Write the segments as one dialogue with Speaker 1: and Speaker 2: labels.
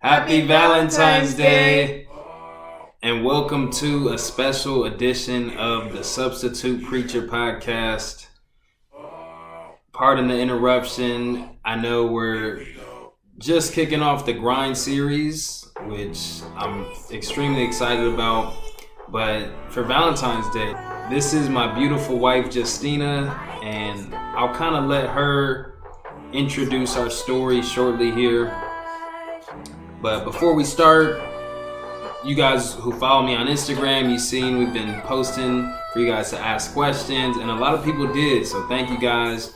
Speaker 1: Happy Valentine's Day, and welcome to a special edition of the Substitute Preacher Podcast. Pardon the interruption. I know we're just kicking off the Grind series, which I'm extremely excited about. But for Valentine's Day, this is my beautiful wife, Justyna, and I'll kind of let her introduce our story shortly here. But before we start, you guys who follow me on Instagram, you've seen we've been posting for you guys to ask questions, and a lot of people did, so thank you guys.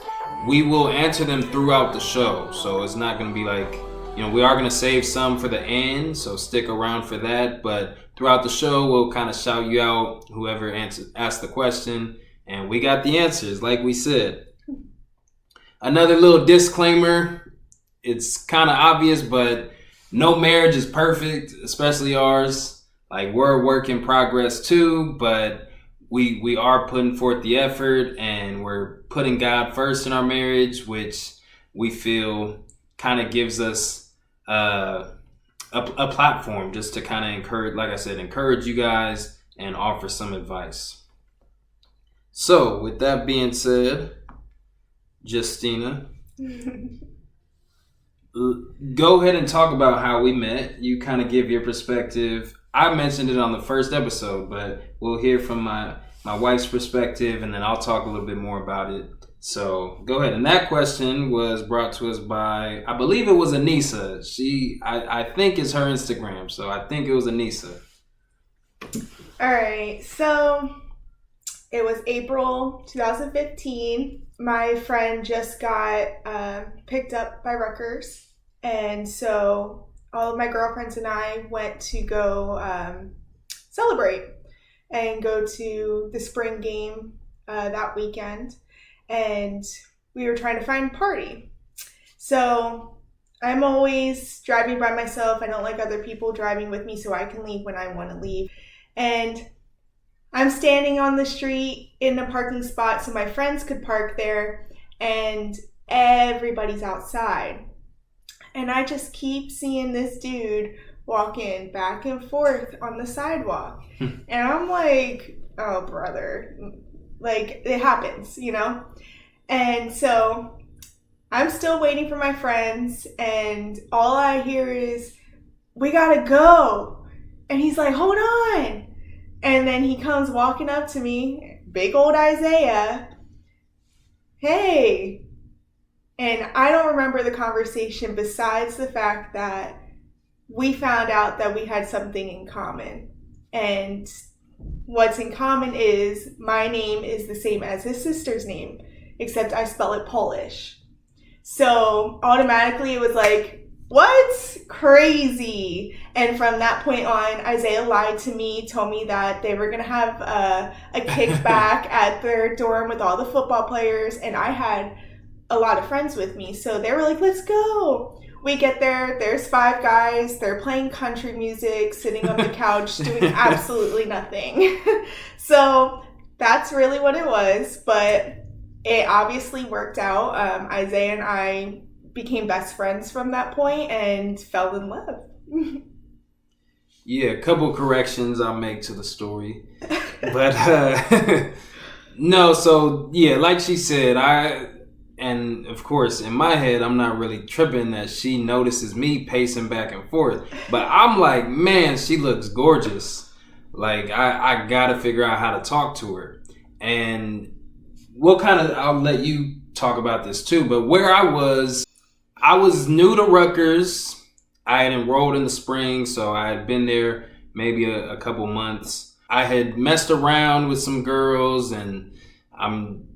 Speaker 1: We will answer them throughout the show, so it's not going to be like, we are going to save some for the end, so stick around for that. But throughout the show, we'll kind of shout you out, whoever asked the question, and we got the answers, like we said. Another little disclaimer, it's kind of obvious, but no marriage is perfect, especially ours. Like, we're a work in progress too, but we are putting forth the effort, and we're putting God first in our marriage, which we feel kind of gives us a platform just to kind of encourage you guys and offer some advice. So, with that being said, Justyna, go ahead and talk about how we met. You kind of give your perspective. I mentioned it on the first episode, but we'll hear from my wife's perspective, and then I'll talk a little bit more about it. So go ahead. And that question was brought to us by, I believe it was Anissa. I think it's her Instagram, so I think it was Anissa.
Speaker 2: All right. So it was April 2015. My friend just got picked up by Rutgers, and so all of my girlfriends and I went to go celebrate and go to the spring game that weekend, and we were trying to find a party. So I'm always driving by myself. I don't like other people driving with me, so I can leave when I want to leave. And I'm standing on the street in a parking spot so my friends could park there, and everybody's outside. And I just keep seeing this dude walking back and forth on the sidewalk. And I'm like, oh, brother, like, it happens, And so I'm still waiting for my friends, and all I hear is, we gotta go. And he's like, hold on. And then he comes walking up to me, big old Isaiah. Hey. And I don't remember the conversation besides the fact that we found out that we had something in common. And what's in common is my name is the same as his sister's name, except I spell it Polish. So automatically it was like, what? Crazy. And from that point on, Isaiah lied to me, told me that they were going to have a kickback at their dorm with all the football players. And I had a lot of friends with me. So they were like, let's go. We get there. There's 5 guys. They're playing country music, sitting on the couch, doing absolutely nothing. So that's really what it was. But it obviously worked out. Isaiah and I became best friends from that point and fell in love.
Speaker 1: Yeah, a couple corrections I'll make to the story. But no, so yeah, like she said, and of course in my head I'm not really tripping that she notices me pacing back and forth. But I'm like, man, she looks gorgeous. Like, I gotta figure out how to talk to her. And I'll let you talk about this too, but where I was new to Rutgers. I had enrolled in the spring, so I had been there maybe a couple months. I had messed around with some girls, and I'm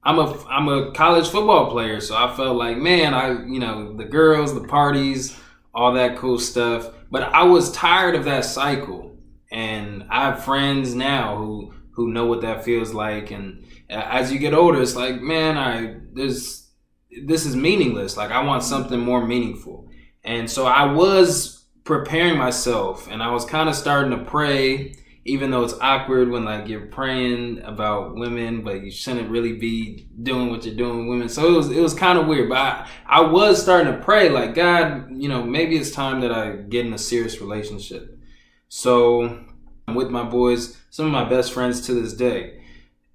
Speaker 1: a college football player, so I felt like, man, the girls, the parties, all that cool stuff. But I was tired of that cycle, and I have friends now who know what that feels like. And as you get older, it's like, man, this is meaningless. Like, I want something more meaningful. And so I was preparing myself, and I was kind of starting to pray even though it's awkward when like you're praying about women, but you shouldn't really be doing what you're doing with women. So it was kind of weird, but I was starting to pray like, God, maybe it's time that I get in a serious relationship. So I'm with my boys, some of my best friends to this day.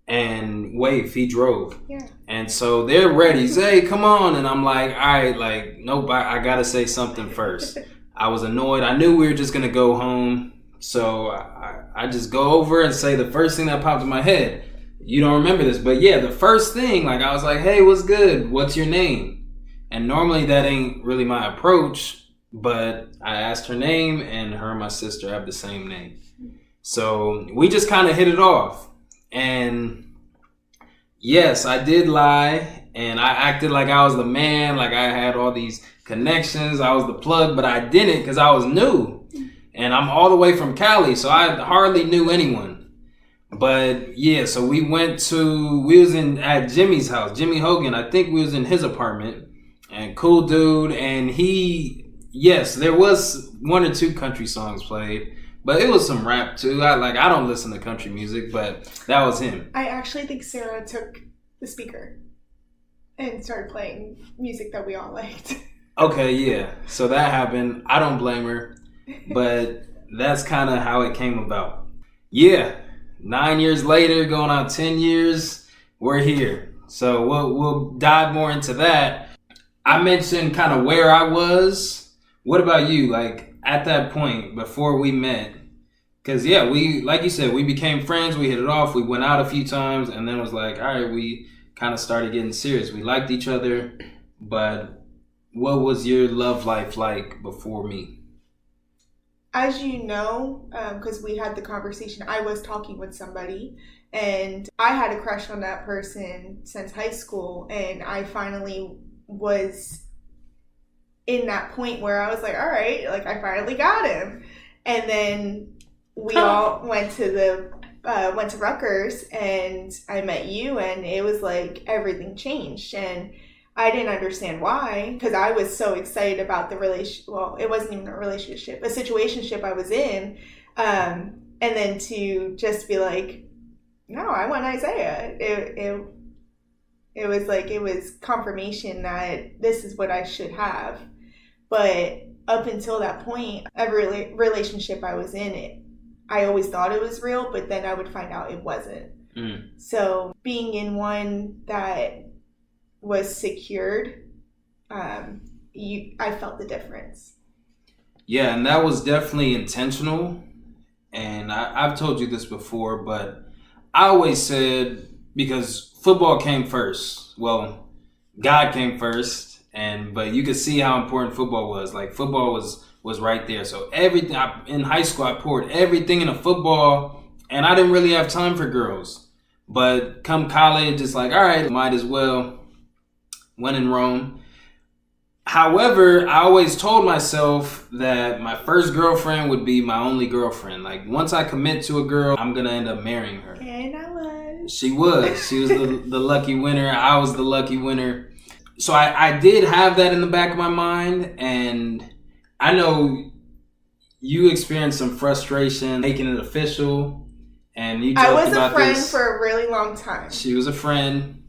Speaker 1: And Wave, he drove.
Speaker 2: Yeah.
Speaker 1: And so they're ready. He's, hey, come on. And I'm like, all right, like, nope, I got to say something first. I was annoyed. I knew we were just going to go home. So I just go over and say the first thing that popped in my head. You don't remember this, but yeah, the first thing, like I was like, hey, what's good? What's your name? And normally that ain't really my approach, but I asked her name, and her and my sister have the same name. So we just kind of hit it off. And yes, I did lie, and I acted like I was the man, like I had all these connections, I was the plug, but I didn't because I was new. And I'm all the way from Cali, so I hardly knew anyone. But yeah, so we was at Jimmy's house, Jimmy Hogan. I think we was in his apartment, and cool dude. And yes, there was 1 or 2 country songs played. But it was some rap too. I don't listen to country music, but that was him.
Speaker 2: I actually think Sarah took the speaker and started playing music that we all liked.
Speaker 1: Okay, yeah. So that happened. I don't blame her, but that's kind of how it came about. Yeah, 9 years later, going on 10 years, we're here. So we'll dive more into that. I mentioned kind of where I was. What about you? Like at that point before we met? Because, yeah, like you said, we became friends. We hit it off. We went out a few times, and then it was like, all right, we kind of started getting serious. We liked each other, but what was your love life like before me?
Speaker 2: As you know, because we had the conversation, I was talking with somebody, and I had a crush on that person since high school, and I finally was in that point where I was like, all right, like I finally got him. And then we all went to Rutgers, and I met you, and it was like everything changed, and I didn't understand why, because I was so excited about the relationship. Well, it wasn't even a relationship, a situationship I was in, and then to just be like, no, I want Isaiah. It was like, it was confirmation that this is what I should have. But up until that point, every relationship I was in, I always thought it was real, but then I would find out it wasn't. So being in one that was secured, I felt the difference.
Speaker 1: Yeah, and that was definitely intentional. And I've told you this before, but I always said, because football came first. Well, God came first. But you could see how important football was. Like football was right there. So everything in high school, I poured everything into football, and I didn't really have time for girls. But come college, it's like, all right, might as well. When in Rome. However, I always told myself that my first girlfriend would be my only girlfriend. Like once I commit to a girl, I'm gonna end up marrying her.
Speaker 2: And I was.
Speaker 1: She was the lucky winner. I was the lucky winner. So I did have that in the back of my mind, and I know you experienced some frustration making it official, and you joked about this.
Speaker 2: I was a friend for a really long time.
Speaker 1: She was a friend.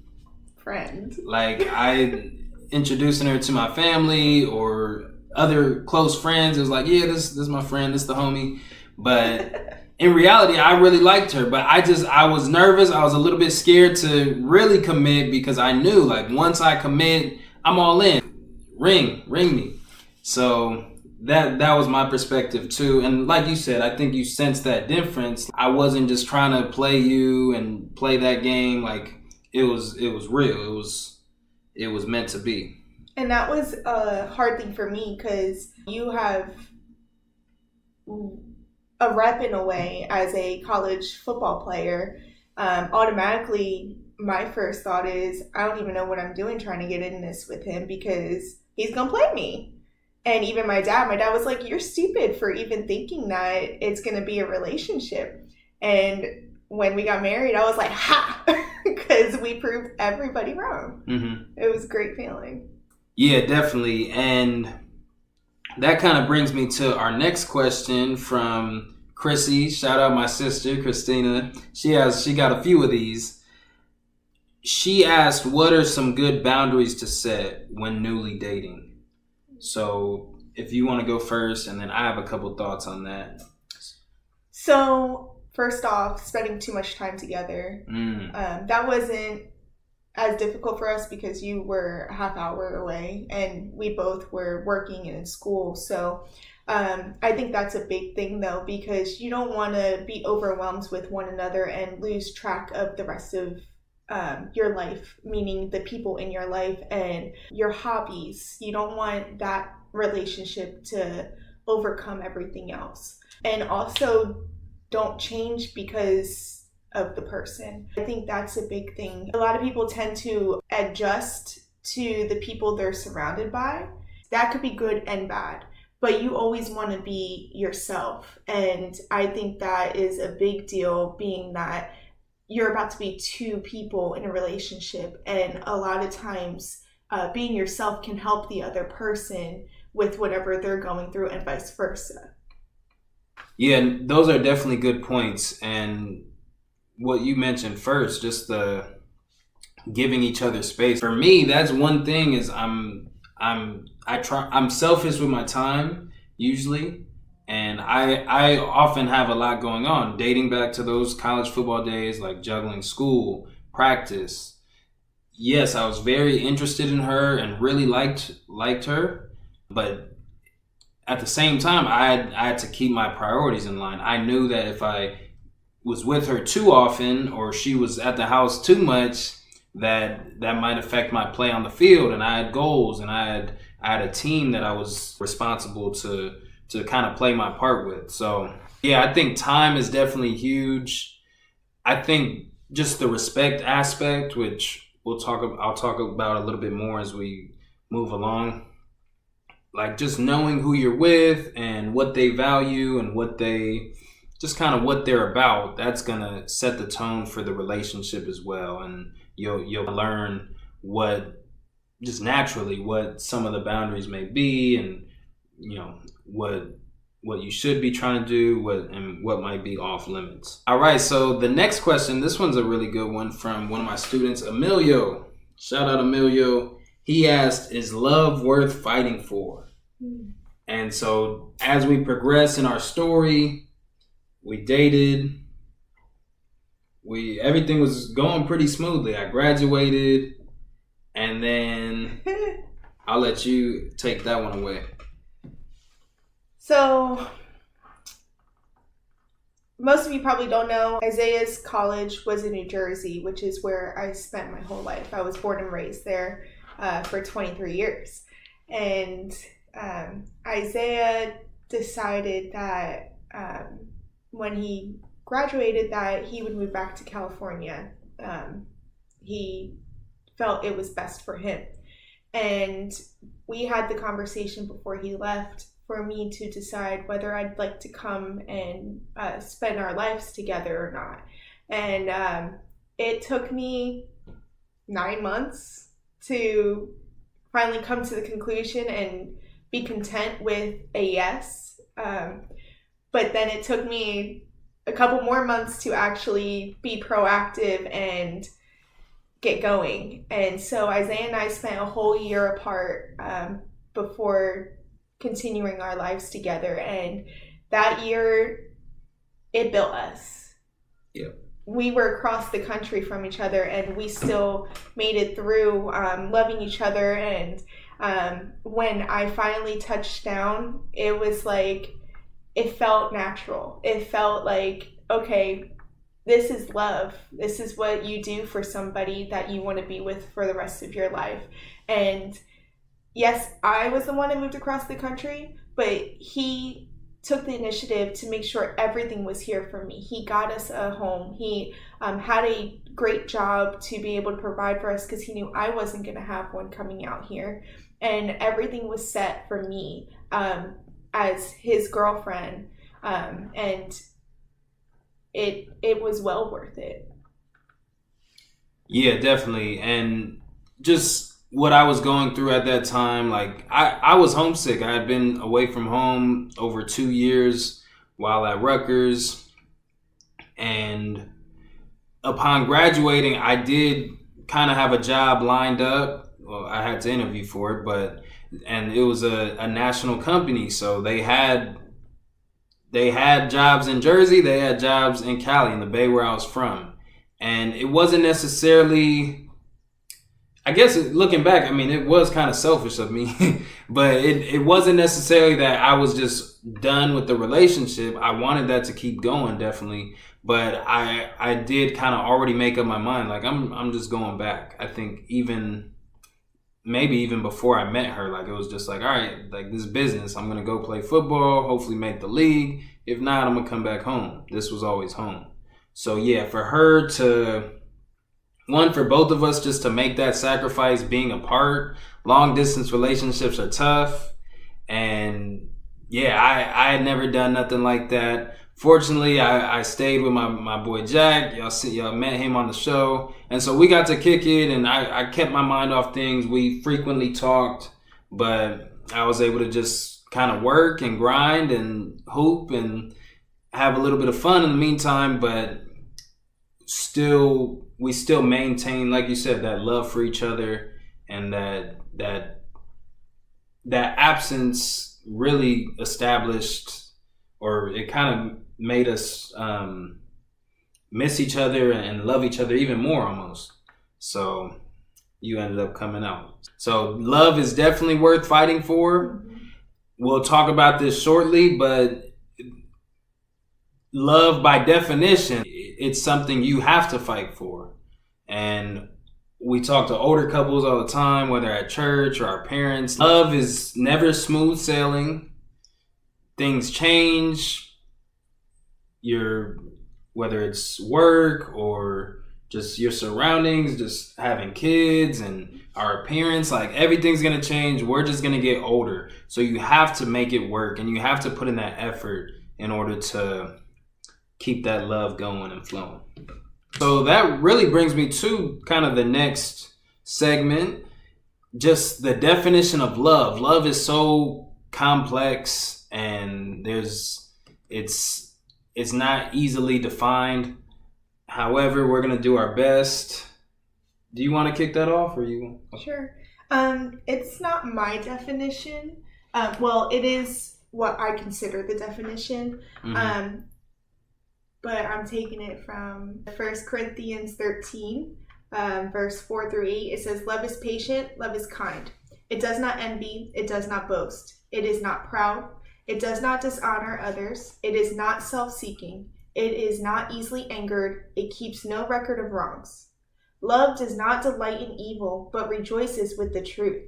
Speaker 1: Like I introducing her to my family or other close friends. It was like, yeah, this is my friend, this the homie. But in reality, I really liked her, but I was nervous. I was a little bit scared to really commit because I knew like once I commit, I'm all in. Ring me. So that was my perspective too. And like you said, I think you sensed that difference. I wasn't just trying to play you and play that game. Like it was real. It was meant to be.
Speaker 2: And that was a hard thing for me because you have a rep in a way as a college football player. Automatically, my first thought is, I don't even know what I'm doing trying to get in this with him because he's going to play me. And even my dad was like, you're stupid for even thinking that it's going to be a relationship. And when we got married, I was like, ha! Because we proved everybody wrong. Mm-hmm. It was a great feeling.
Speaker 1: Yeah, definitely. And that kind of brings me to our next question from Chrissy, shout out my sister, Justyna. She got a few of these. She asked, what are some good boundaries to set when newly dating? So if you want to go first, and then I have a couple thoughts on that.
Speaker 2: So first off, spending too much time together. That wasn't as difficult for us because you were a half hour away and we both were working and in school. So I think that's a big thing though, because you don't want to be overwhelmed with one another and lose track of the rest of your life, meaning the people in your life and your hobbies. You don't want that relationship to overcome everything else. And also don't change because of the person. I think that's a big thing. A lot of people tend to adjust to the people they're surrounded by. That could be good and bad, but you always want to be yourself. And I think that is a big deal, being that you're about to be two people in a relationship. And a lot of times being yourself can help the other person with whatever they're going through and vice versa.
Speaker 1: Yeah, those are definitely good points. And what you mentioned first, just the giving each other space. For me, that's one thing is I'm selfish with my time usually, and I often have a lot going on. Dating back to those college football days, like juggling school, practice. Yes, I was very interested in her and really liked her, but at the same time, I had to keep my priorities in line. I knew that if I was with her too often or she was at the house too much, that might affect my play on the field. And I had goals, and I had a team that I was responsible to kind of play my part with. So yeah, I think time is definitely huge. I think just the respect aspect, which I'll talk about a little bit more as we move along. Like just knowing who you're with and what they value and what they're about, that's gonna set the tone for the relationship as well. And you'll learn what some of the boundaries may be, and what you should be trying to do, what might be off limits. All right, so the next question, this one's a really good one from one of my students, Emilio. Shout out Emilio. He asked, is love worth fighting for? And so as we progress in our story, we dated, everything was going pretty smoothly. I graduated, and then I'll let you take that one away.
Speaker 2: So most of you probably don't know, Isaiah's college was in New Jersey, which is where I spent my whole life. I was born and raised there for 23 years. And Isaiah decided that when he graduated that he would move back to California. He felt it was best for him. And we had the conversation before he left for me to decide whether I'd like to come and spend our lives together or not. And it took me 9 months to finally come to the conclusion and be content with a yes. But then it took me a couple more months to actually be proactive and get going. And so Isaiah and I spent a whole year apart before continuing our lives together. And that year, it built us.
Speaker 1: Yeah.
Speaker 2: We were across the country from each other, and we still made it through loving each other. And when I finally touched down, it was like, it felt natural. It felt like, okay, this is love. This is what you do for somebody that you want to be with for the rest of your life. And yes, I was the one who moved across the country, but he took the initiative to make sure everything was here for me. He got us a home. He had a great job to be able to provide for us because he knew I wasn't going to have one coming out here. And everything was set for me as his girlfriend. And it was well worth it.
Speaker 1: Yeah, definitely. And just what I was going through at that time, like I was homesick. I had been away from home over 2 years while at Rutgers. And upon graduating, I did kind of have a job lined up. Well, I had to interview for it, and it was a national company. So they had jobs in Jersey. They had jobs in Cali, in the Bay where I was from. And it wasn't necessarily, I guess looking back, I mean, it was kind of selfish of me, but it wasn't necessarily that I was just done with the relationship. I wanted that to keep going, definitely. But I did kind of already make up my mind, like I'm just going back. I think maybe even before I met her, like it was just like, all right, like this business, I'm going to go play football, hopefully make the league. If not, I'm going to come back home. This was always home. So yeah, for her to, for both of us just to make that sacrifice being apart, long distance relationships are tough. And yeah, I had never done nothing like that. Fortunately, I stayed with my boy Jack. Y'all met him on the show. And so we got to kick it, and I kept my mind off things. We frequently talked, but I was able to just kind of work and grind and hoop and have a little bit of fun in the meantime, but we still maintain, like you said, that love for each other, and that absence really established, or it kind of made us miss each other and love each other even more almost. So you ended up coming out. So love is definitely worth fighting for. We'll talk about this shortly, but love by definition, it's something you have to fight for. And we talk to older couples all the time, whether at church or our parents. Love is never smooth sailing. Things change. Whether it's work or just your surroundings, just having kids and our appearance, like everything's going to change. We're just going to get older. So you have to make it work, and you have to put in that effort in order to keep that love going and flowing. So that really brings me to kind of the next segment, just the definition of love. Love is so complex, and it's not easily defined. However, we're going to do our best. Do you want to kick that off, or you?
Speaker 2: Sure. It's not my definition. Well, it is what I consider the definition. Mm-hmm. But I'm taking it from 1 Corinthians 13, verse 4 through 8. It says, love is patient, love is kind. It does not envy, it does not boast. It is not proud. It does not dishonor others. It is not self-seeking. It is not easily angered. It keeps no record of wrongs. Love does not delight in evil, but rejoices with the truth.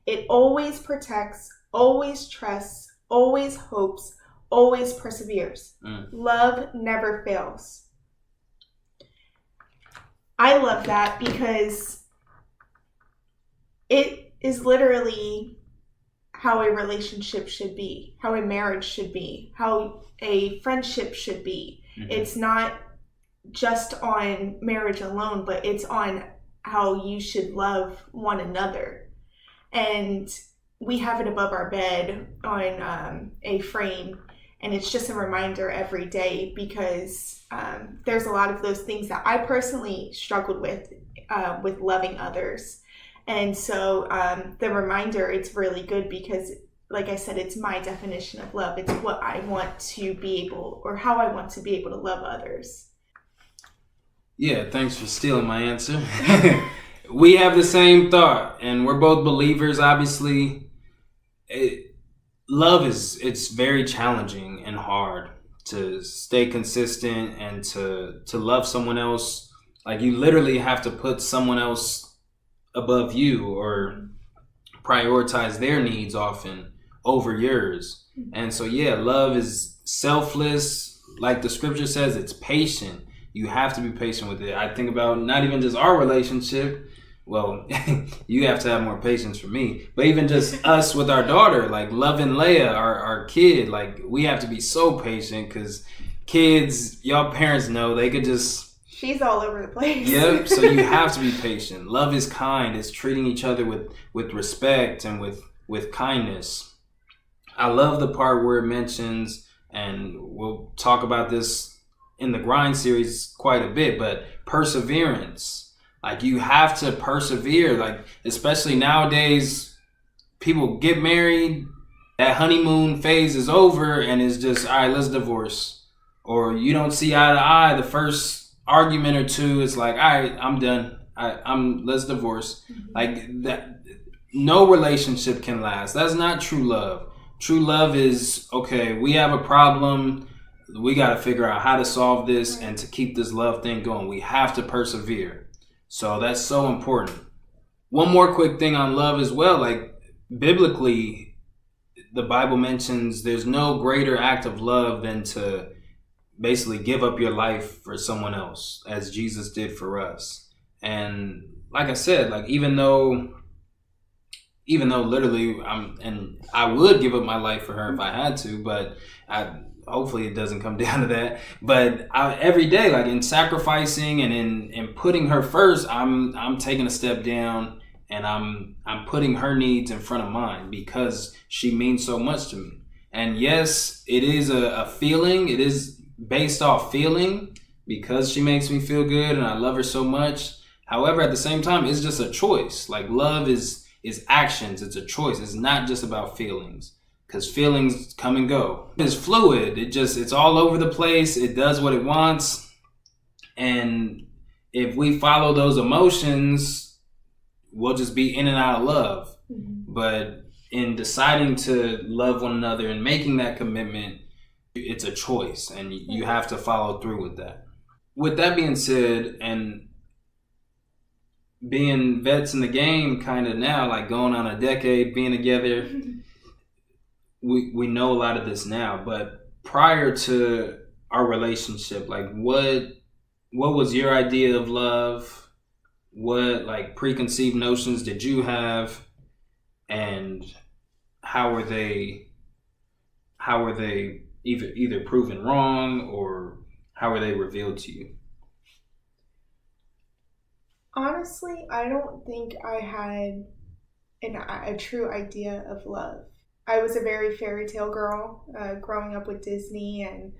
Speaker 2: It always protects, always trusts, always hopes, always perseveres. Love never fails. I love that because it is literally how a relationship should be, how a marriage should be, how a friendship should be. Mm-hmm. It's not just on marriage alone, but it's on how you should love one another. And we have it above our bed on a frame, and it's just a reminder every day because there's a lot of those things that I personally struggled with loving others. And so the reminder, it's really good because, like I said, it's my definition of love. It's what I want to be able, or how I want to be able to love others.
Speaker 1: Yeah, thanks for stealing my answer. We have the same thought, and we're both believers, obviously. Love it's very challenging and hard to stay consistent and to love someone else. Like, you literally have to put someone else above you or prioritize their needs often over yours. And so, yeah, love is selfless. Like the scripture says, it's patient. You have to be patient with it. I think about not even just our relationship. Well, you have to have more patience for me. But even just us with our daughter, like loving Leia, our kid, like we have to be so patient because kids, y'all parents know, they could just...
Speaker 2: She's all over the place.
Speaker 1: Yep, so you have to be patient. Love is kind. It's treating each other with respect and with kindness. I love the part where it mentions And we'll talk about this in the grind series quite a bit, but perseverance. Like, you have to persevere. Like, especially nowadays, people get married, that honeymoon phase is over, and it's just, all right, let's divorce. Or you don't see eye to eye. The first argument or two is like, all right, I'm done. Let's divorce. Like that, no relationship can last. That's not true love. True love is, okay, we have a problem. We got to figure out how to solve this and to keep this love thing going. We have to persevere. So that's so important. One more quick thing on love as well. Like, biblically, the Bible mentions there's no greater act of love than to basically give up your life for someone else, as Jesus did for us. And like I said, like, even though literally I would give up my life for her if I had to, but hopefully it doesn't come down to that. But every day, like, in sacrificing and in putting her first, I'm taking a step down, and I'm putting her needs in front of mine because she means so much to me. And yes, it is a feeling. It is based off feeling because she makes me feel good and I love her so much. However, at the same time, it's just a choice. Like, love is actions. It's a choice. It's not just about feelings, because feelings come and go. It's fluid. It's all over the place. It does what it wants. And if we follow those emotions, we'll just be in and out of love. Mm-hmm. But in deciding to love one another and making that commitment, it's a choice, and you have to follow through with that. With that being said, and being vets in the game kind of now, like going on a decade being together, we know a lot of this now. But prior to our relationship, like, what was your idea of love? What, like, preconceived notions did you have, and how were they either proven wrong, or how were they revealed to you?
Speaker 2: Honestly, I don't think I had a true idea of love. I was a very fairy tale girl, growing up with Disney and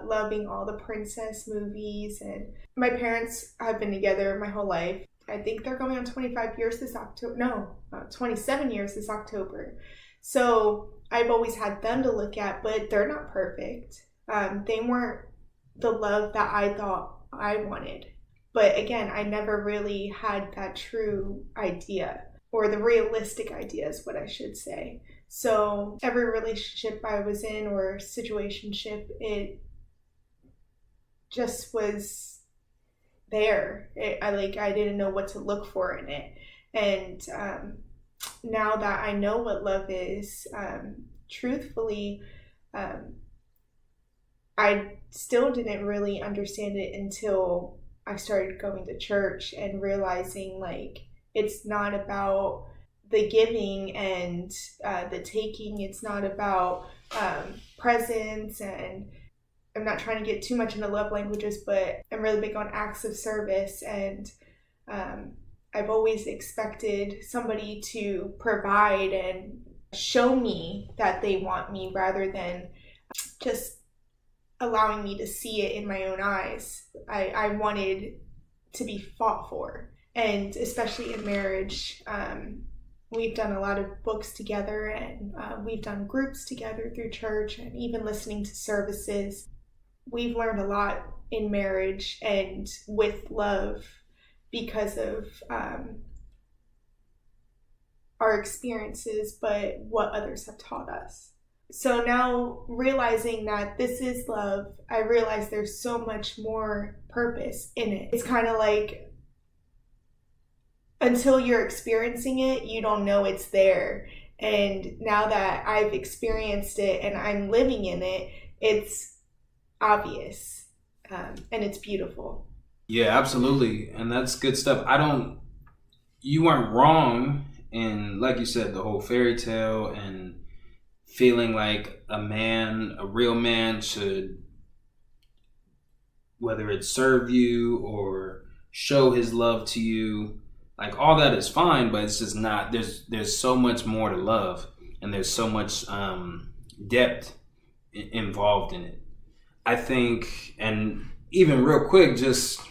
Speaker 2: loving all the princess movies. And my parents have been together my whole life. I think they're going on 25 years this October. No, 27 years this October. So I've always had them to look at, but they're not perfect. They weren't the love that I thought I wanted. But again, I never really had that true idea, or the realistic idea is what I should say. So every relationship I was in, or situationship, it just was there. I didn't know what to look for in it. And now that I know what love is, truthfully, I still didn't really understand it until I started going to church and realizing, like, it's not about the giving and the taking. It's not about presents, and I'm not trying to get too much into love languages, but I'm really big on acts of service, and I've always expected somebody to provide and show me that they want me, rather than just allowing me to see it in my own eyes. I wanted to be fought for. And especially in marriage, we've done a lot of books together, and we've done groups together through church, and even listening to services. We've learned a lot in marriage and with love because of our experiences, but what others have taught us. So now, realizing that this is love, I realize there's so much more purpose in it. It's kind of like, until you're experiencing it, you don't know it's there. And now that I've experienced it and I'm living in it, it's obvious, and it's beautiful.
Speaker 1: Yeah, absolutely. And that's good stuff. You weren't wrong in, like you said, the whole fairy tale and feeling like a real man should, whether it serve you or show his love to you, like, all that is fine, but it's just not, there's so much more to love, and there's so much depth involved in it. I think, and even real quick, just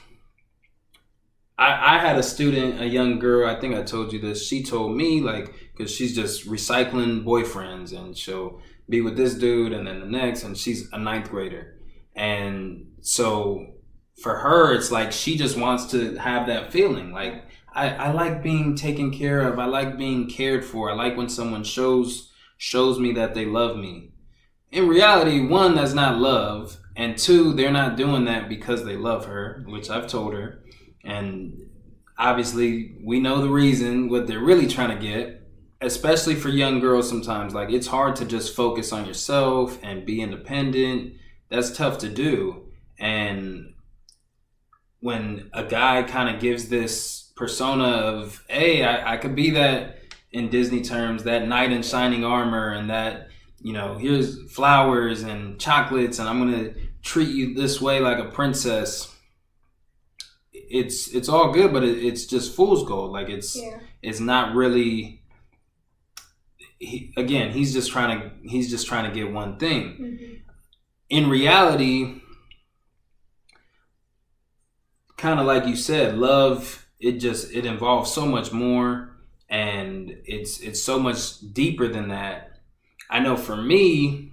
Speaker 1: I had a student, a young girl, I think I told you this, she told me, like, because she's just recycling boyfriends, and she'll be with this dude and then the next, and she's a ninth grader. And so for her, it's like she just wants to have that feeling. Like, I like being taken care of. I like being cared for. I like when someone shows me that they love me. In reality, one, that's not love. And two, they're not doing that because they love her, which I've told her. And obviously, we know the reason, what they're really trying to get. Especially for young girls sometimes. Like, it's hard to just focus on yourself and be independent. That's tough to do. And when a guy kind of gives this persona of, hey, I could be that, in Disney terms, that knight in shining armor, and that, you know, here's flowers and chocolates, and I'm going to treat you this way like a princess. It's all good, but it's just fool's gold. Like, it's not really... he's just trying to get one thing.
Speaker 2: Mm-hmm.
Speaker 1: In reality, kind of like you said, love, it involves so much more, and it's so much deeper than that. I know for me,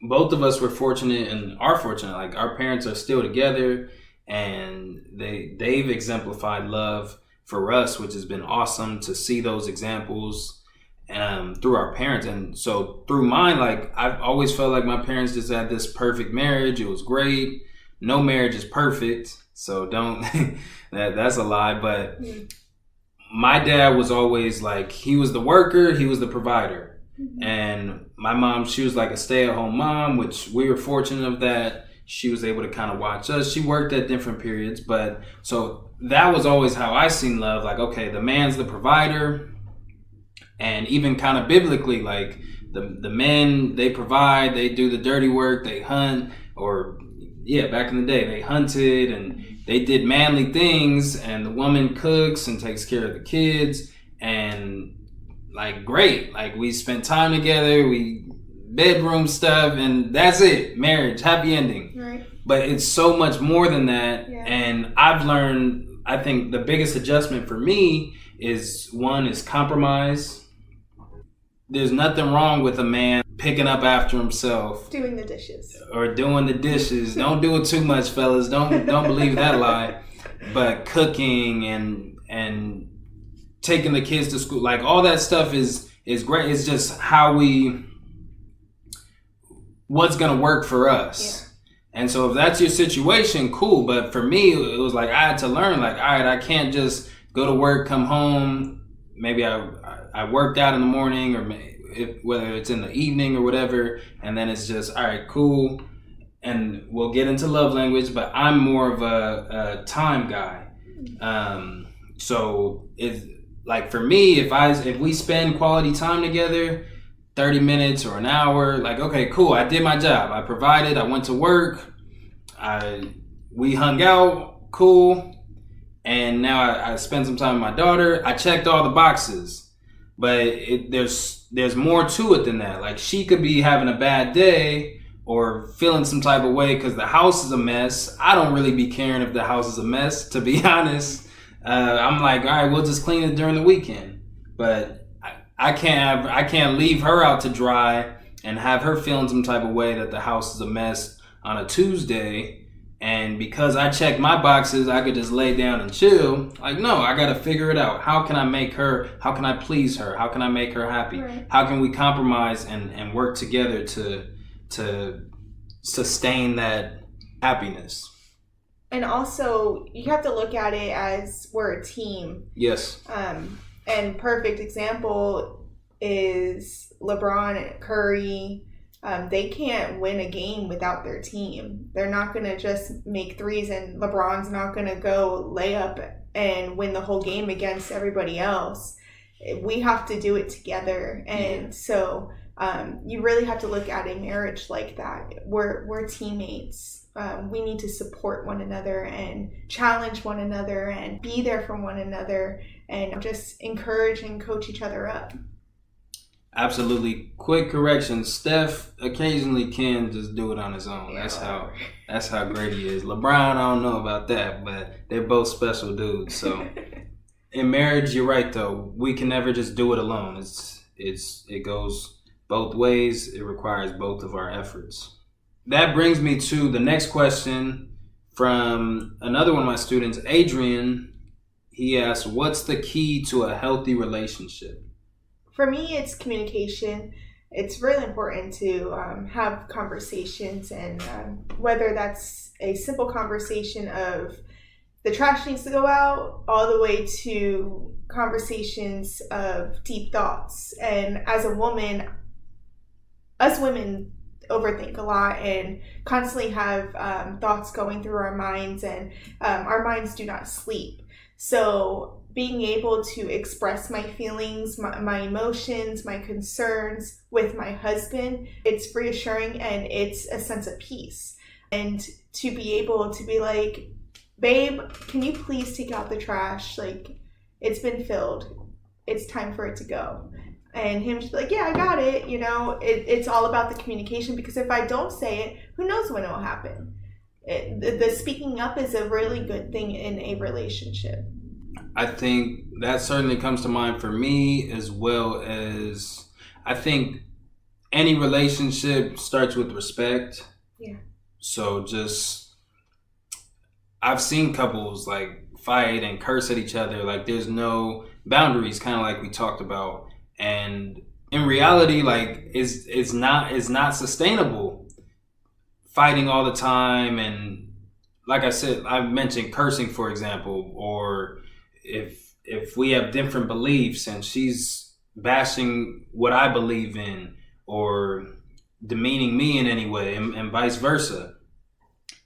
Speaker 1: both of us were fortunate and are fortunate. Like, our parents are still together, and they've exemplified love for us, which has been awesome to see those examples through our parents. And so through mine, like, I've always felt like my parents just had this perfect marriage. It was great. No marriage is perfect, so don't that's a lie. But my dad was always like, he was the worker, he was the provider. Mm-hmm. And my mom, she was like a stay-at-home mom, which we were fortunate of that. She was able to kind of watch us. She worked at different periods, but so that was always how I seen love. Like, okay, the man's the provider. And even kind of biblically, like, the men, they provide, they do the dirty work, they hunt, or back in the day, they hunted and they did manly things, and the woman cooks and takes care of the kids, and like, great. Like, we spent time together, we bedroom stuff, and that's it. Marriage, happy ending.
Speaker 2: Right.
Speaker 1: But it's so much more than that.
Speaker 2: Yeah.
Speaker 1: And I've learned, I think the biggest adjustment for me is compromise. There's nothing wrong with a man picking up after himself.
Speaker 2: Doing the dishes.
Speaker 1: Or doing the dishes. Don't do it too much, fellas. Don't believe that lie. But cooking and taking the kids to school, like, all that stuff is great. It's just what's going to work for us. Yeah. And so if that's your situation, cool. But for me, it was like, I had to learn, like, all right, I can't just go to work, come home. Maybe I worked out in the morning, or whether it's in the evening or whatever, and then it's just, all right, cool, and we'll get into love language, but I'm more of a time guy. So it's like, for me, if we spend quality time together, 30 minutes or an hour, like, okay, cool, I did my job. I provided, I went to work, we hung out, cool. And now I spend some time with my daughter. I checked all the boxes, but there's more to it than that. Like, she could be having a bad day or feeling some type of way because the house is a mess. I don't really be caring if the house is a mess, to be honest. I'm like, all right, we'll just clean it during the weekend. But I can't leave her out to dry and have her feeling some type of way that the house is a mess on a Tuesday. And because I checked my boxes, I could just lay down and chill. Like, no, I got to figure it out. How can I please her? How can I make her happy? Right. How can we compromise and work together to sustain that happiness?
Speaker 2: And also, you have to look at it as we're a team.
Speaker 1: Yes.
Speaker 2: And perfect example is LeBron, Curry. They can't win a game without their team. They're not going to just make threes, and LeBron's not going to go lay up and win the whole game against everybody else. We have to do it together. And so you really have to look at a marriage like that. We're teammates. We need to support one another and challenge one another and be there for one another and just encourage and coach each other up.
Speaker 1: Absolutely. Quick correction. Steph occasionally can just do it on his own. That's how great he is. LeBron, I don't know about that, but they're both special dudes. So in marriage, you're right though. We can never just do it alone. It goes both ways. It requires both of our efforts. That brings me to the next question from another one of my students, Adrian. He asked, "What's the key to a healthy relationship?"
Speaker 2: For me, it's communication. It's really important to have conversations, and whether that's a simple conversation of the trash needs to go out, all the way to conversations of deep thoughts. And as a woman, us women overthink a lot and constantly have thoughts going through our minds, and our minds do not sleep. So being able to express my feelings, my emotions, my concerns with my husband, it's reassuring and it's a sense of peace. And to be able to be like, babe, can you please take out the trash? Like, it's been filled. It's time for it to go. And him just be like, yeah, I got it. You know, it's all about the communication, because if I don't say it, who knows when it will happen? The speaking up is a really good thing in a relationship.
Speaker 1: I think that certainly comes to mind for me, as well as I think any relationship starts with respect.
Speaker 2: Yeah.
Speaker 1: So I've seen couples like fight and curse at each other. Like there's no boundaries, kind of like we talked about. And in reality, like it's not sustainable fighting all the time. And like I said, I mentioned cursing, for example, or if we have different beliefs and she's bashing what I believe in or demeaning me in any way, and vice versa,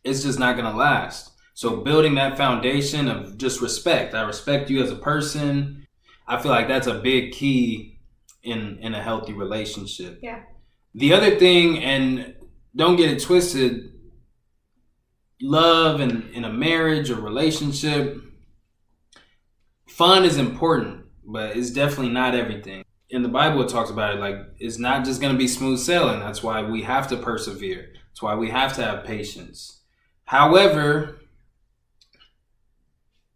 Speaker 1: it's just not going to last. So building that foundation of just respect. I respect you as a person. I feel like that's a big key in a healthy relationship.
Speaker 2: Yeah. The
Speaker 1: other thing, and don't get it twisted, love and in a marriage or relationship, fun is important, but it's definitely not everything. In the Bible, it talks about it like it's not just going to be smooth sailing. That's why we have to persevere. That's why we have to have patience. However,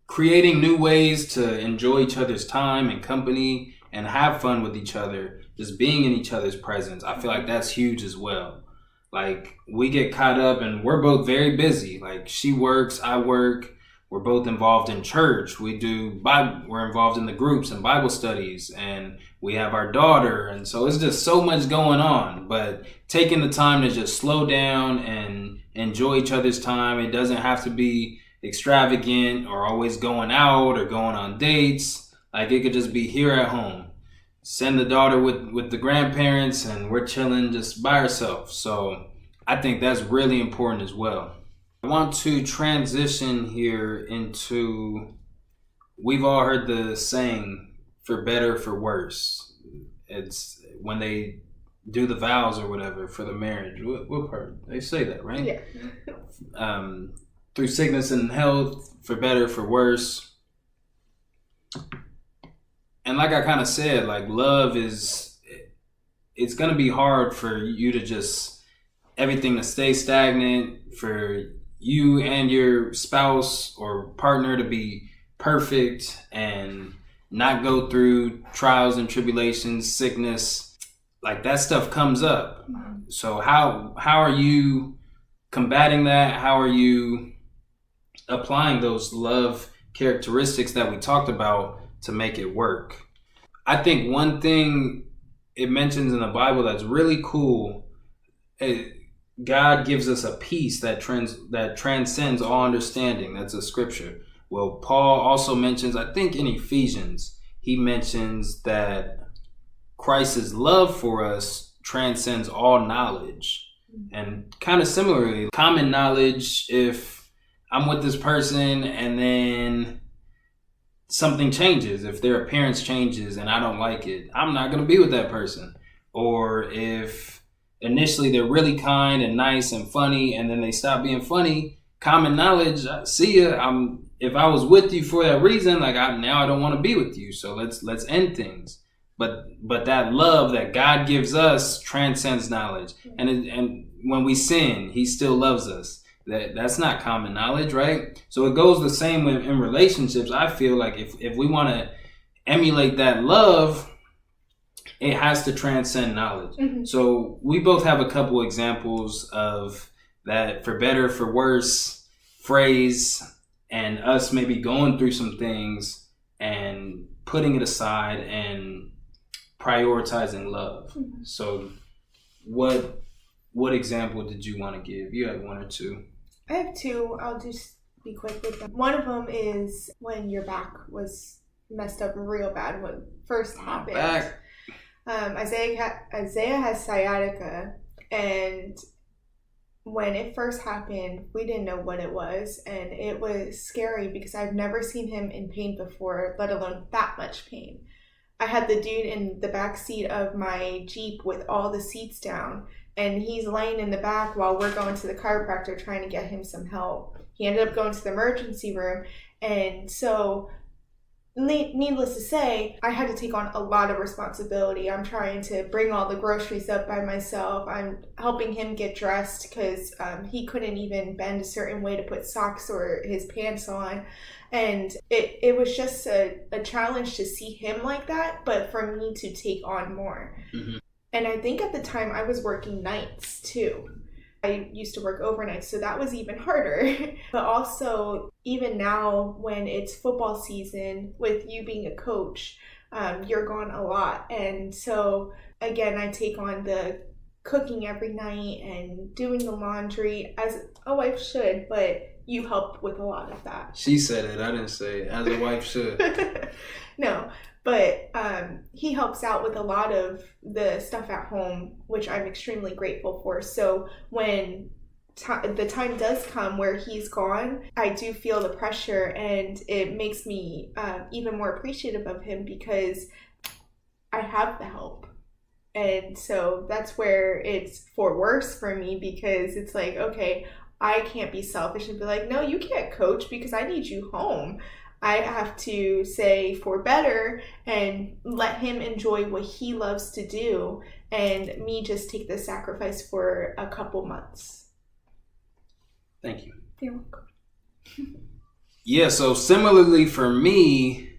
Speaker 1: creating new ways to enjoy each other's time and company and have fun with each other, just being in each other's presence, I feel like that's huge as well. Like we get caught up and we're both very busy. Like she works, I work. We're both involved in church. We're involved in the groups and Bible studies, and we have our daughter. And so it's just so much going on, but taking the time to just slow down and enjoy each other's time. It doesn't have to be extravagant or always going out or going on dates. Like it could just be here at home. Send the daughter with the grandparents and we're chilling just by ourselves. So I think that's really important as well. I want to transition here into, we've all heard the saying, for better, for worse. It's when they do the vows or whatever for the marriage. What part? They say that, right? Yeah. Through sickness and health, for better, for worse. And like I kind of said, like love it's going to be hard for you to just, everything to stay stagnant, for you and your spouse or partner to be perfect and not go through trials and tribulations, sickness. Like that stuff comes up. So how are you combating that? How are you applying those love characteristics that we talked about to make it work? I think one thing it mentions in the Bible that's really cool, God gives us a peace that transcends all understanding. That's a scripture. Well, Paul also mentions, I think in Ephesians, he mentions that Christ's love for us transcends all knowledge. And kind of similarly, common knowledge, if I'm with this person and then something changes, if their appearance changes and I don't like it, I'm not going to be with that person. Or if initially they're really kind and nice and funny and then they stop being funny, common knowledge, see ya. If I was with you for that reason, like now I don't want to be with you. So let's end things. but that love that God gives us transcends knowledge. And when we sin, he still loves us. That's not common knowledge, right? So it goes the same way in relationships. I feel like if we want to emulate that love, it has to transcend knowledge. Mm-hmm. So we both have a couple examples of that for better, for worse phrase, and us maybe going through some things and putting it aside and prioritizing love. Mm-hmm. So what example did you want to give? You had one or two.
Speaker 2: I have two. I'll just be quick with them. One of them is when your back was messed up real bad when it first happened.
Speaker 1: Back.
Speaker 2: Isaiah has sciatica, and when it first happened, we didn't know what it was, and it was scary because I've never seen him in pain before, let alone that much pain. I had the dude in the back seat of my Jeep with all the seats down, and he's laying in the back while we're going to the chiropractor trying to get him some help. He ended up going to the emergency room, and so needless to say, I had to take on a lot of responsibility. I'm trying to bring all the groceries up by myself. I'm helping him get dressed because he couldn't even bend a certain way to put socks or his pants on. And it was just a challenge to see him like that, but for me to take on more. Mm-hmm. And I think at the time I was working nights too. I used to work overnight, so that was even harder. But also, even now when it's football season, with you being a coach, you're gone a lot. And so, again, I take on the cooking every night and doing the laundry, as a wife should, but you help with a lot of that.
Speaker 1: She said it, I didn't say it, as a wife should.
Speaker 2: No. But he helps out with a lot of the stuff at home, which I'm extremely grateful for. So when the time does come where he's gone, I do feel the pressure, and it makes me even more appreciative of him because I have the help. And so that's where it's for worse for me, because it's like, okay, I can't be selfish and be like, no, you can't coach because I need you home. I have to say for better and let him enjoy what he loves to do, and me just take the sacrifice for a couple months.
Speaker 1: Thank you.
Speaker 2: You're welcome.
Speaker 1: Yeah, so similarly for me,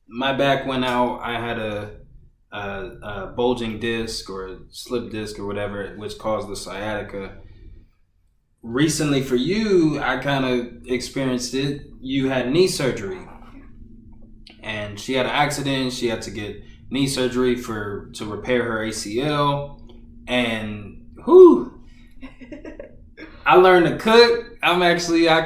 Speaker 1: my back went out. I had a bulging disc or a slip disc or whatever, which caused the sciatica. Recently for you, I kind of experienced it. You had knee surgery, and she had an accident. She had to get knee surgery to repair her ACL, and I learned to cook. I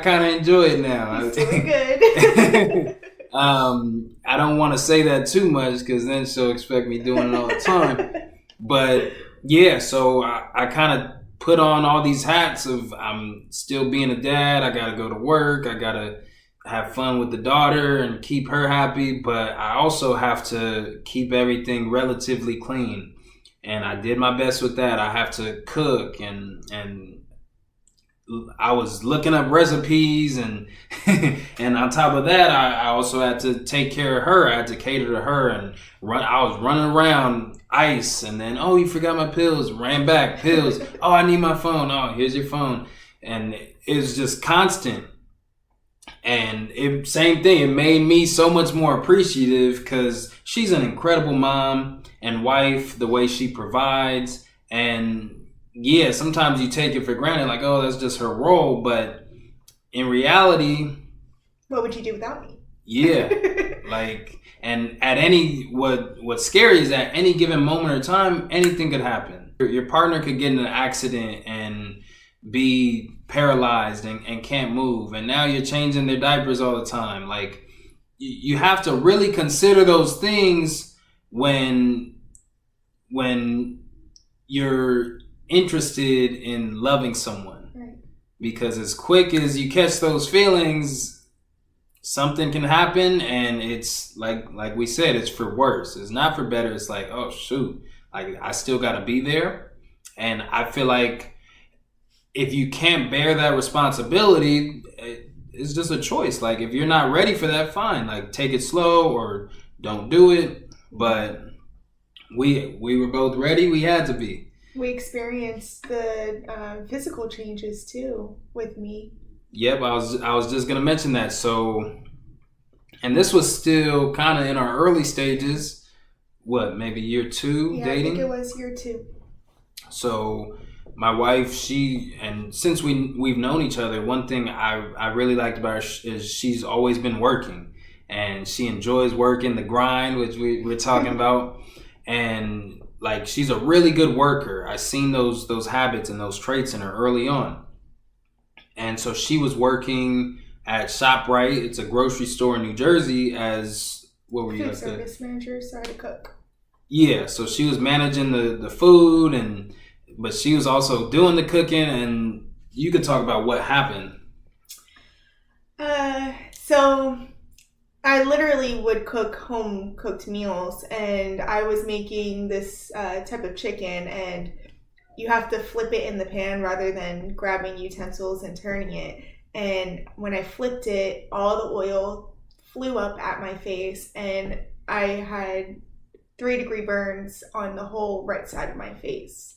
Speaker 1: kind of enjoy it now.
Speaker 2: He's doing good.
Speaker 1: I don't want to say that too much because then she'll expect me doing it all the time. But yeah, so I kind of put on all these hats of I'm still being a dad. I got to go to work. I got to have fun with the daughter and keep her happy. But I also have to keep everything relatively clean. And I did my best with that. I have to cook and I was looking up recipes and and on top of that, I also had to take care of her. I had to cater to her and I was running around ice, and then, oh, you forgot my pills. Ran back, pills. Oh, I need my phone. Oh, here's your phone. And it was just constant. And same thing. It made me so much more appreciative because she's an incredible mom and wife. The way she provides, and yeah, sometimes you take it for granted, like, oh, that's just her role. But in reality,
Speaker 2: what would you do without me?
Speaker 1: Yeah, like, and what's scary is at any given moment or time, anything could happen. Your partner could get in an accident and be paralyzed and can't move, and now you're changing their diapers all the time. Like, you have to really consider those things when you're interested in loving someone. Right. Because as quick as you catch those feelings, something can happen, and it's like we said, it's for worse. It's not for better. It's like, oh shoot, like I still got to be there. And I feel like if you can't bear that responsibility, it's just a choice. Like, if you're not ready for that, fine. Like, take it slow or don't do it. But we were both ready. We had to be.
Speaker 2: We experienced the physical changes too with me.
Speaker 1: Yep, I was just gonna mention that. So, and this was still kind of in our early stages. What, maybe year 2 dating?
Speaker 2: I think it was year 2.
Speaker 1: So my wife, since we've known each other, one thing I really liked about her is she's always been working, and she enjoys working, the grind, which we're talking about, and like she's a really good worker. I seen those habits and those traits in her early on, and so she was working at ShopRite. It's a grocery store in New Jersey as what were you?
Speaker 2: Food service manager, so I had to cook.
Speaker 1: Yeah, so she was managing the food, but she was also doing the cooking, and you could talk about what happened.
Speaker 2: So I literally would cook home cooked meals, and I was making this type of chicken, and you have to flip it in the pan rather than grabbing utensils and turning it. And when I flipped it, all the oil flew up at my face, and I had 3-degree burns on the whole right side of my face.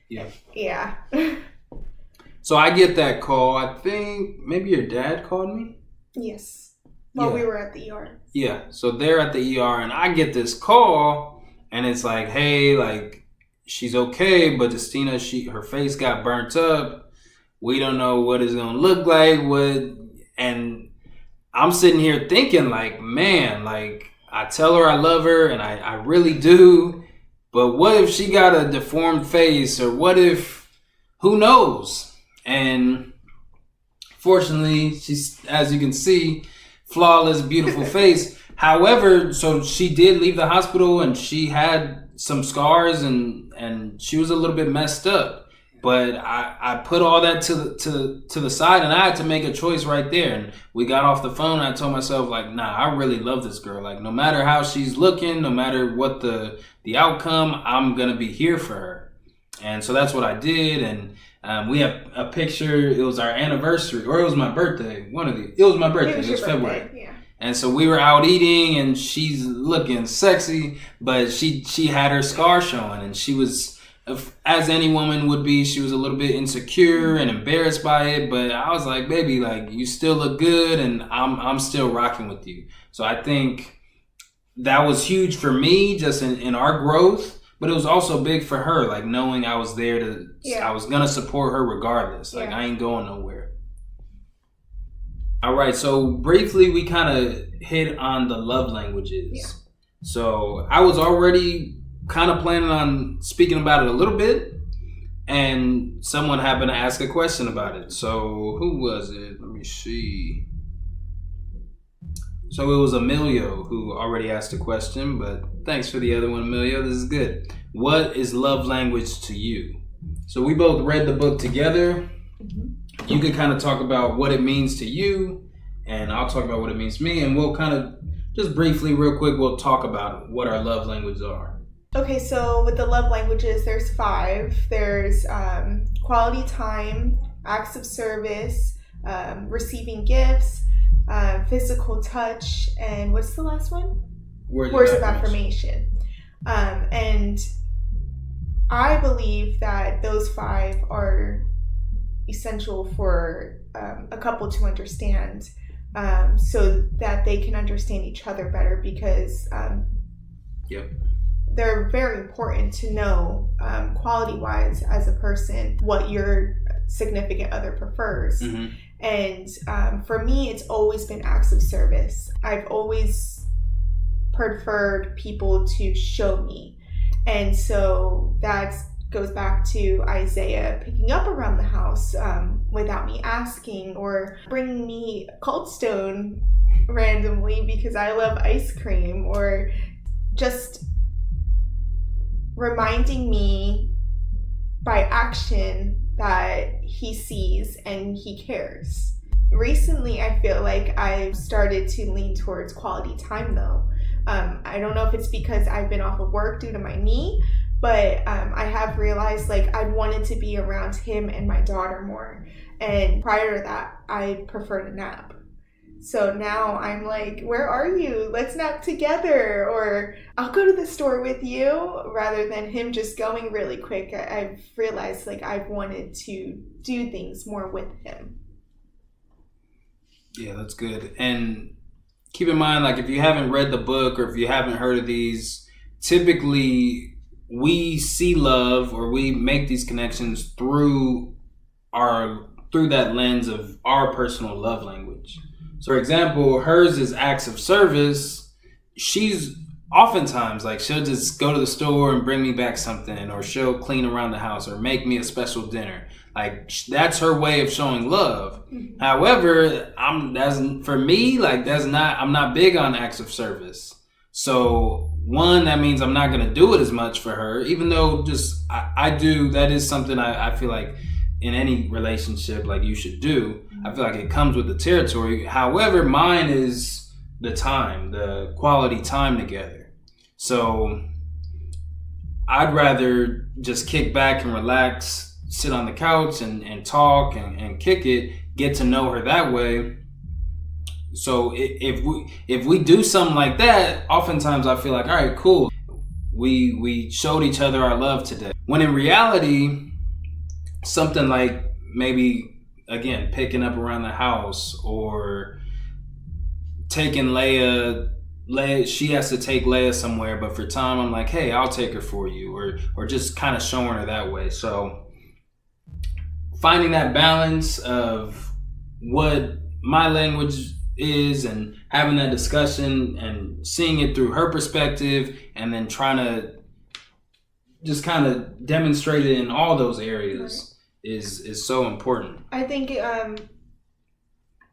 Speaker 2: Yeah.
Speaker 1: So I get that call. I think maybe your dad called me?
Speaker 2: Yes. While we were at the ER.
Speaker 1: Yeah. So they're at the ER, and I get this call, and it's like, hey, like, she's okay, but Justyna, her face got burnt up. We don't know what it's going to look like. And I'm sitting here thinking, like, man, like, I tell her I love her, and I really do. But what if she got a deformed face, or what if, who knows? And fortunately, she's, as you can see, flawless, beautiful face. However, so she did leave the hospital, and she had some scars, and she was a little bit messed up. But I put all that to the side, and I had to make a choice right there. And we got off the phone, and I told myself, like, nah, I really love this girl. Like, no matter how she's looking, no matter what the outcome, I'm going to be here for her. And so that's what I did. And we have a picture. It was our anniversary, or it was my birthday. It was my birthday. It was February. Yeah. And so we were out eating, and she's looking sexy, but she had her scar showing, and she was, as any woman would be, she was a little bit insecure and embarrassed by it. But I was like, baby, like, you still look good, and I'm still rocking with you. So I think that was huge for me, just in our growth. But it was also big for her, like, knowing I was there I was gonna support her regardless. Like, I ain't going nowhere. All right, so briefly, we kind of hit on the love languages. Yeah. So I was already kind of planning on speaking about it a little bit, and someone happened to ask a question about it. So who was it? Let me see. So it was Emilio who already asked a question, but thanks for the other one, Emilio. This is good. What is love language to you? So we both read the book together. Mm-hmm. You can kind of talk about what it means to you, and I'll talk about what it means to me, and we'll kind of just briefly, real quick, we'll talk about what our love languages are.
Speaker 2: Okay, so with the love languages, there's 5. There's quality time, acts of service, receiving gifts, physical touch, and what's the last one? Words of affirmation. And I believe that those 5 are essential for a couple to understand, so that they can understand each other better, because they're very important to know, quality-wise, as a person, what your significant other prefers. Mm-hmm. And for me, it's always been acts of service. I've always preferred people to show me. And so that goes back to Isaiah picking up around the house without me asking, or bringing me Cold Stone randomly because I love ice cream, or just reminding me by action that he sees and he cares. Recently, I feel like I've started to lean towards quality time, though. I don't know if it's because I've been off of work due to my knee, but I have realized, like, I wanted to be around him and my daughter more. And prior to that, I preferred a nap. So now I'm like, where are you? Let's nap together, or I'll go to the store with you, rather than him just going really quick. I've realized like I've wanted to do things more with him.
Speaker 1: Yeah, that's good. And keep in mind, like if you haven't read the book or if you haven't heard of these, typically we see love or we make these connections through that lens of our personal love language. So for example, hers is acts of service. She's oftentimes like she'll just go to the store and bring me back something, or she'll clean around the house or make me a special dinner. Like that's her way of showing love. Mm-hmm. However, I'm not big on acts of service. So one, that means I'm not going to do it as much for her, even though I do. That is something I feel like in any relationship, like you should do. I feel like it comes with the territory. However, mine is the quality time together. So I'd rather just kick back and relax, sit on the couch and talk and kick it, get to know her that way. So if we do something like that, oftentimes I feel like, all right, cool. We showed each other our love today. When in reality, something like maybe, again, picking up around the house or taking Leia, she has to take Leia somewhere, but for time, I'm like, hey, I'll take her for you, or just kind of showing her that way. So finding that balance of what my language is and having that discussion and seeing it through her perspective, and then trying to just kind of demonstrate it in all those areas is so important.
Speaker 2: I think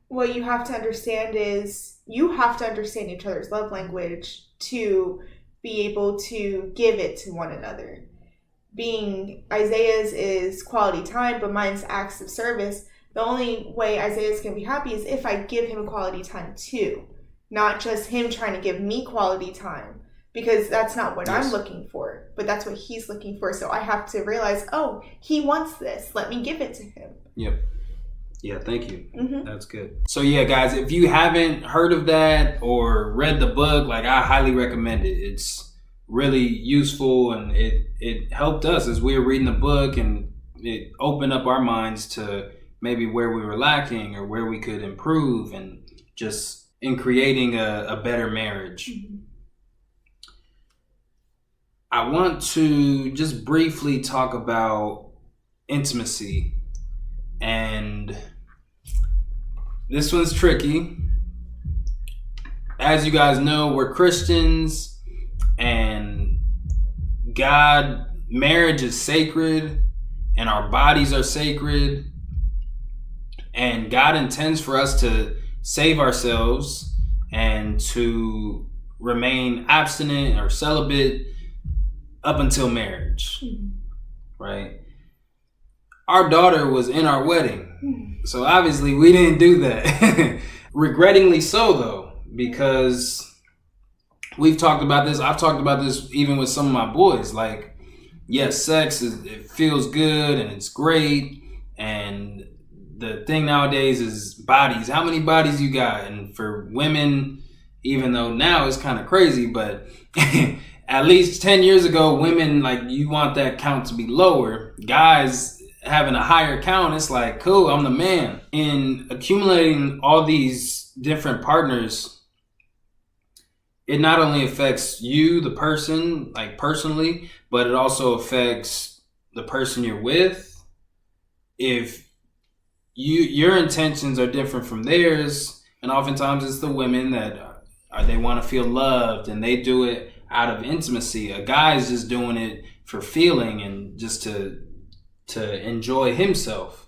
Speaker 2: what you have to understand is you have to understand each other's love language to be able to give it to one another. Being Isaiah's is quality time, but mine's acts of service. The only way Isaiah's can be happy is if I give him quality time too, not just him trying to give me quality time, because that's not what I'm looking for, but that's what he's looking for. So I have to realize, oh, he wants this. Let me give it to him.
Speaker 1: Yep. Yeah, thank you.
Speaker 2: Mm-hmm.
Speaker 1: That's good. So yeah, guys, if you haven't heard of that or read the book, like I highly recommend it. It's really useful, and it helped us as we were reading the book, and it opened up our minds to maybe where we were lacking or where we could improve, and just in creating a better marriage.
Speaker 2: Mm-hmm.
Speaker 1: I want to just briefly talk about intimacy, and this one's tricky. As you guys know, we're Christians, and marriage is sacred, and our bodies are sacred, and God intends for us to save ourselves and to remain abstinent or celibate up until marriage, right? Our daughter was in our wedding, so obviously we didn't do that. Regrettingly so, though, because we've talked about this. I've talked about this even with some of my boys. Like, yes, it feels good and it's great, and the thing nowadays is bodies. How many bodies you got? And for women, even though now it's kind of crazy, but at least 10 years ago, women, like, you want that count to be lower. Guys having a higher count, it's like, cool, I'm the man. In accumulating all these different partners, it not only affects you, the person, like personally, but it also affects the person you're with. If your intentions are different from theirs, and oftentimes it's the women that they want to feel loved, and they do it out of intimacy. A guy is just doing it for feeling and just to enjoy himself.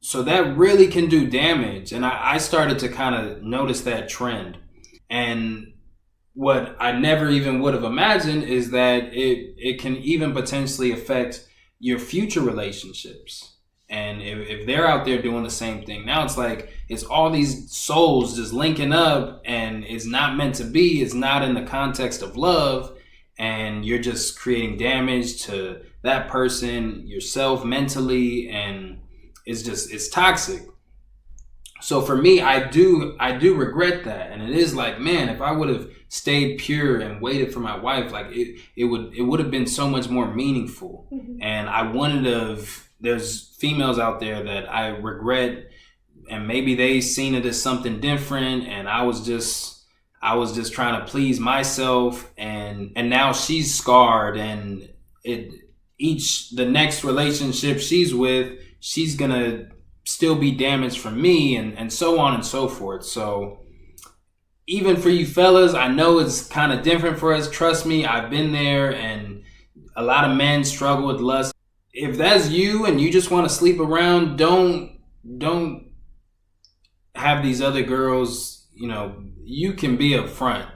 Speaker 1: So that really can do damage. And I started to kind of notice that trend. And what I never even would have imagined is that it can even potentially affect your future relationships. And if they're out there doing the same thing, now it's like it's all these souls just linking up, and it's not meant to be. It's not in the context of love, and you're just creating damage to that person, yourself mentally, and it's toxic. So for me, I do regret that. And it is like, man, if I would have stayed pure and waited for my wife, like it would have been so much more meaningful.
Speaker 2: Mm-hmm.
Speaker 1: And I wanted to, there's females out there that I regret, and maybe they seen it as something different, and I was just trying to please myself, and now she's scarred, and the next relationship she's with, she's gonna still be damaged from me, and so on and so forth. So even for you fellas, I know it's kind of different for us. Trust me, I've been there, and a lot of men struggle with lust. If that's you and you just want to sleep around, don't have these other girls, you can be upfront,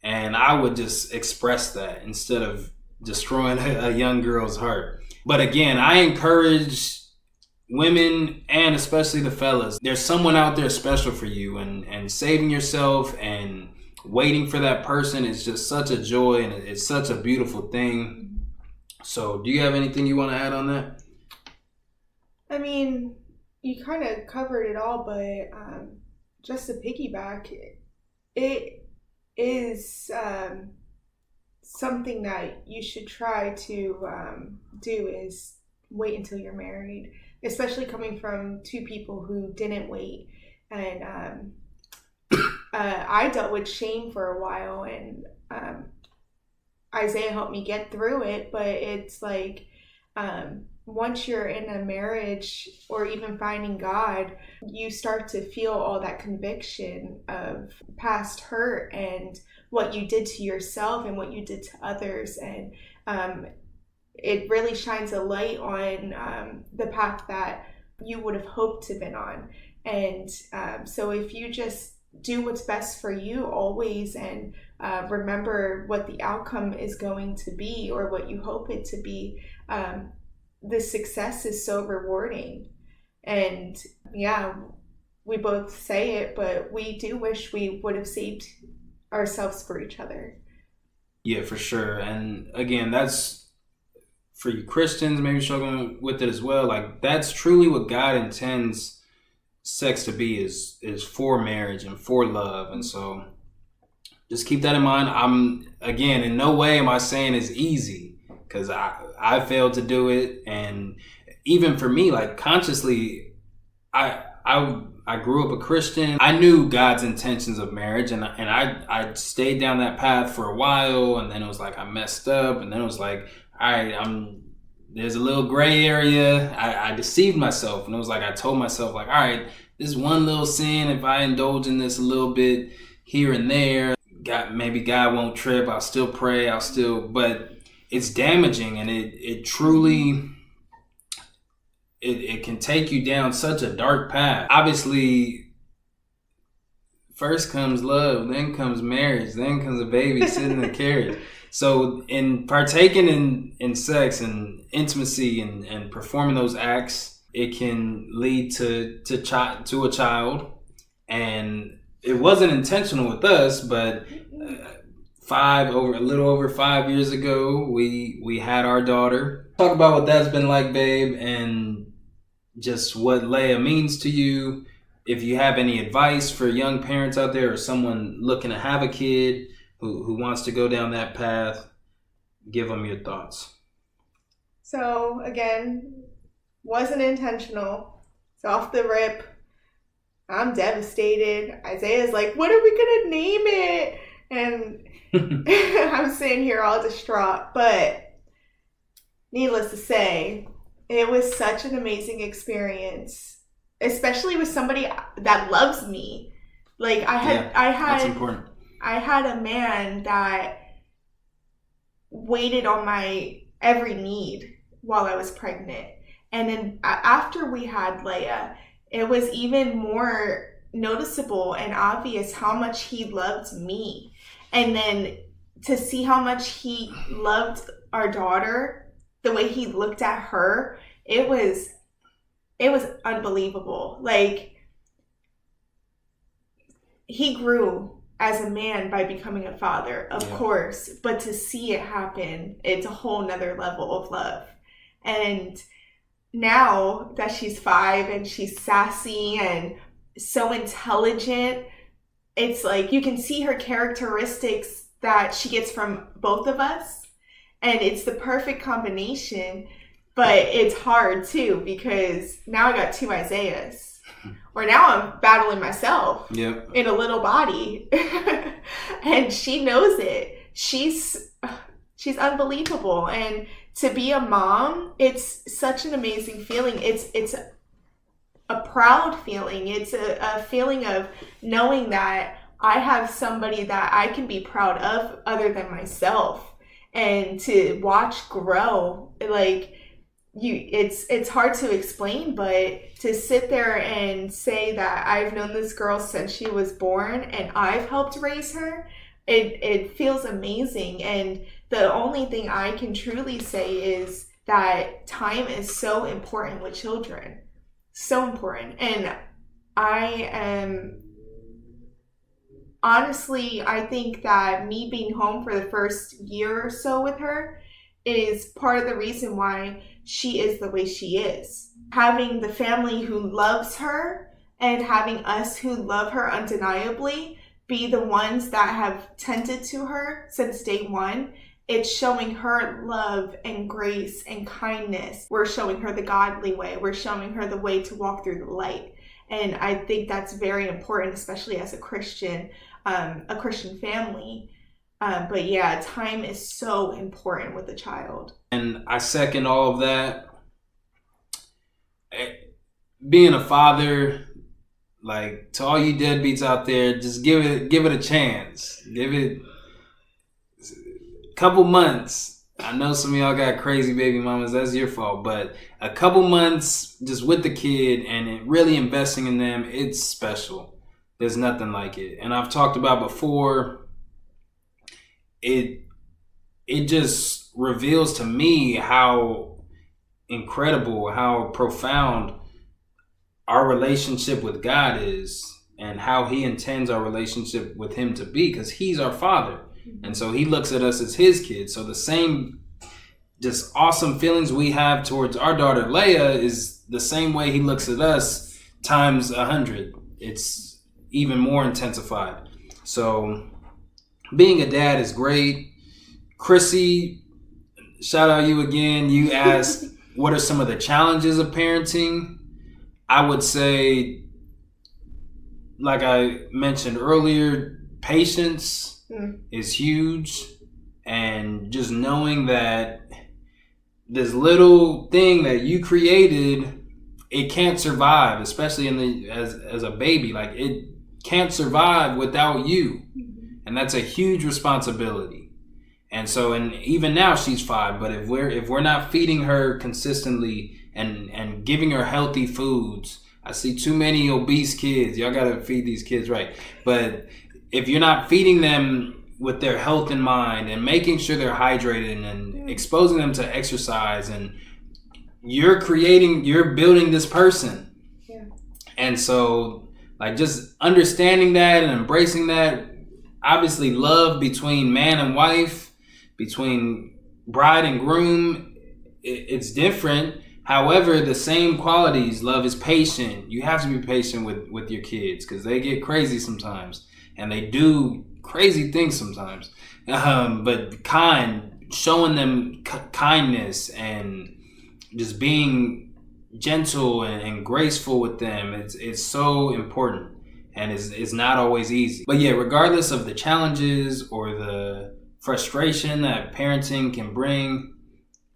Speaker 1: and I would just express that instead of destroying a young girl's heart. But again, I encourage women, and especially the fellas, there's someone out there special for you, and saving yourself and waiting for that person is just such a joy, and it's such a beautiful thing. So do you have anything you want to add on that?
Speaker 2: I mean, you kind of covered it all, but just to piggyback, it is something that you should try to do is wait until you're married, especially coming from two people who didn't wait. And I dealt with shame for a while, and Isaiah helped me get through it, but it's like once you're in a marriage or even finding God, you start to feel all that conviction of past hurt and what you did to yourself and what you did to others. And it really shines a light on the path that you would have hoped to have been on. And so if you just do what's best for you always, and remember what the outcome is going to be or what you hope it to be, the success is so rewarding. And yeah, we both say it, but we do wish we would have saved ourselves for each other.
Speaker 1: Yeah, for sure. And again, that's for you Christians maybe struggling with it as well. Like, that's truly what God intends sex to be, is for marriage and for love. And so just keep that in mind. Again, in no way am I saying it's easy, because I failed to do it. And even for me, like, consciously, I grew up a Christian. I knew God's intentions of marriage, and I stayed down that path for a while, and then it was like I messed up, and then it was like, all right, there's a little gray area. I deceived myself, and it was like I told myself, like, all right, this one little sin, if I indulge in this a little bit here and there, maybe God won't trip. I'll still pray. But it's damaging, and it truly, it can take you down such a dark path. Obviously, first comes love, then comes marriage, then comes a baby sitting in the carriage. So in partaking in sex and intimacy and performing those acts, it can lead to a child. And it wasn't intentional with us, but a little over 5 years ago, we had our daughter. Talk about what that's been like, babe, and just what Leia means to you. If you have any advice for young parents out there, or someone looking to have a kid who wants to go down that path, give them your thoughts.
Speaker 2: So again, wasn't intentional. It's off the rip. I'm devastated. Isaiah's like, what are we gonna name it? And I'm sitting here all distraught. But needless to say, it was such an amazing experience, especially with somebody that loves me. Like
Speaker 1: that's important.
Speaker 2: I had a man that waited on my every need while I was pregnant. And then after we had Leia, it was even more noticeable and obvious how much he loved me. And then to see how much he loved our daughter, the way he looked at her, it was unbelievable. Like, he grew as a man by becoming a father, of course, but to see it happen, it's a whole nother level of love. And now that she's 5 and she's sassy and so intelligent. It's like you can see her characteristics that she gets from both of us, and it's the perfect combination. But it's hard too, because now I got two Isaiahs, or now I'm battling myself in a little body. And she knows it. She's unbelievable. And to be a mom, it's such an amazing feeling. It's a proud feeling. It's a feeling of knowing that I have somebody that I can be proud of other than myself, and to watch grow. Like, it's hard to explain, but to sit there and say that I've known this girl since she was born and I've helped raise her, it feels amazing. And the only thing I can truly say is that time is so important with children. So important. And honestly, I think that me being home for the first year or so with her is part of the reason why she is the way she is. Having the family who loves her and having us who love her undeniably be the ones that have tended to her since day one, it's showing her love and grace and kindness. We're showing her the godly way. We're showing her the way to walk through the light. And I think that's very important, especially as a Christian family. But yeah, time is so important with a child.
Speaker 1: And I second all of that. Being a father, like, to all you deadbeats out there, just give it a chance. Give it a couple months. I know some of y'all got crazy baby mamas. That's your fault. But a couple months just with the kid and really investing in them, it's special. There's nothing like it. And I've talked about before, it just reveals to me how incredible, how profound our relationship with God is, and how he intends our relationship with him to be, because he's our father. And so he looks at us as his kids. So the same just awesome feelings we have towards our daughter Leia is the same way he looks at us times 100. It's even more intensified. So being a dad is great. Chrissy, shout out you again. You asked, what are some of the challenges of parenting? I would say, like I mentioned earlier, patience is huge. And just knowing that this little thing that you created, it can't survive, especially as a baby. Like, it can't survive without you. And that's a huge responsibility. And so, and even now she's 5, but if we're not feeding her consistently and giving her healthy foods, I see too many obese kids. Y'all gotta feed these kids right. But if you're not feeding them with their health in mind and making sure they're hydrated and exposing them to exercise, and you're building this person. Yeah. And so, like, just understanding that and embracing that. Obviously, love between man and wife, between bride and groom, it's different. However, the same qualities. Love is patient. You have to be patient with your kids, because they get crazy sometimes and they do crazy things sometimes. But kind, showing them kindness and just being gentle and graceful with them, it's so important. And it's not always easy. But yeah, regardless of the challenges or the frustration that parenting can bring,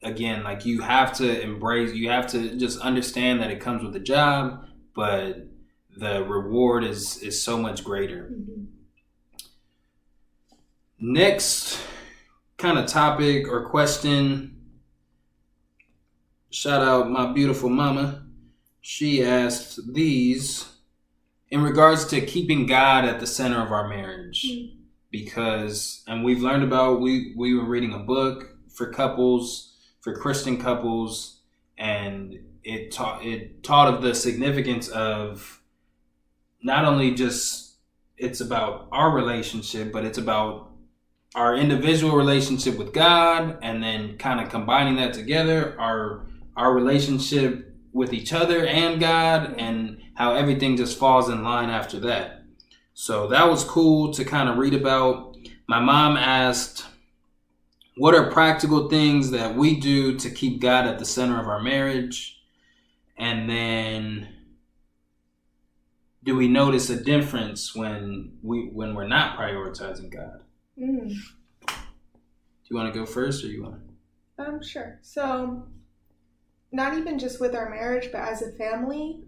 Speaker 1: again, like, you have to just understand that it comes with the job, but the reward is so much greater. Mm-hmm. Next kind of topic or question. Shout out my beautiful mama. She asked these in regards to keeping God at the center of our marriage. Mm-hmm. Because, and we've learned about, we were reading a book for couples, for Christian couples, and it taught of the significance of not only just, it's about our relationship, but it's about our individual relationship with God, and then kind of combining that together, our relationship with each other and God, and how everything just falls in line after that. So that was cool to kind of read about. My mom asked, what are practical things that we do to keep God at the center of our marriage? And then, do we notice a difference when we're not prioritizing God? Do you want to go first, or you want to?
Speaker 2: Sure. So, not even just with our marriage, but as a family,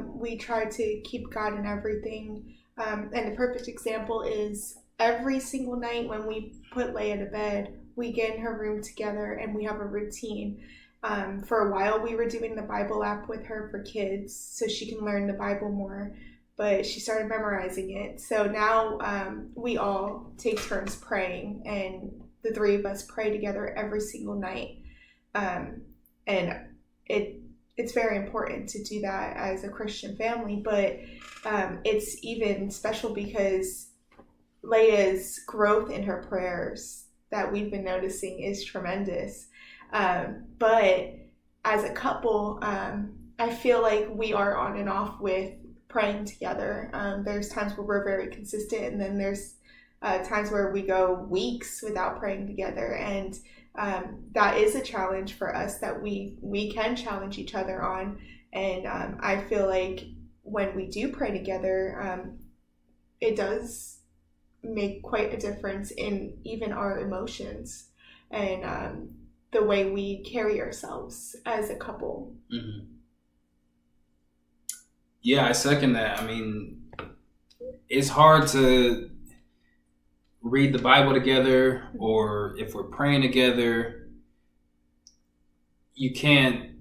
Speaker 2: we try to keep God in everything. And the perfect example is every single night when we put Leia to bed, we get in her room together and we have a routine. For a while, we were doing the Bible app with her for kids so she can learn the Bible more, but she started memorizing it. So now we all take turns praying, and the three of us pray together every single night. And it's very important to do that as a Christian family, but it's even special because Leia's growth in her prayers that we've been noticing is tremendous. But as a couple, I feel like we are on and off with praying together. There's times where we're very consistent, and then there's times where we go weeks without praying together. And that is a challenge for us that we can challenge each other on. And I feel like when we do pray together, it does make quite a difference in even our emotions and the way we carry ourselves as a couple.
Speaker 1: Mm-hmm. Yeah, I second that. I mean, it's hard to read the Bible together, or if we're praying together, you can't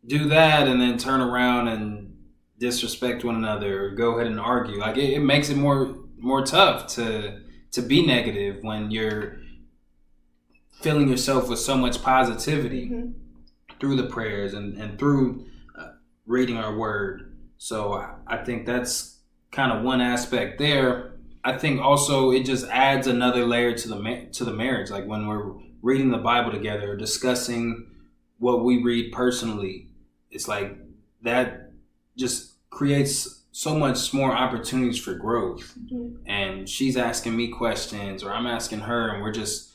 Speaker 1: do that and then turn around and disrespect one another or go ahead and argue. Like it makes it more tough to be negative when you're filling yourself with so much positivity through the prayers and through reading our word. So I think that's kind of one aspect there. I think also it just adds another layer to the marriage. Like when we're reading the Bible together, discussing what we read personally, it's like that just creates so much more opportunities for growth. And she's asking me questions, or I'm asking her, and we're just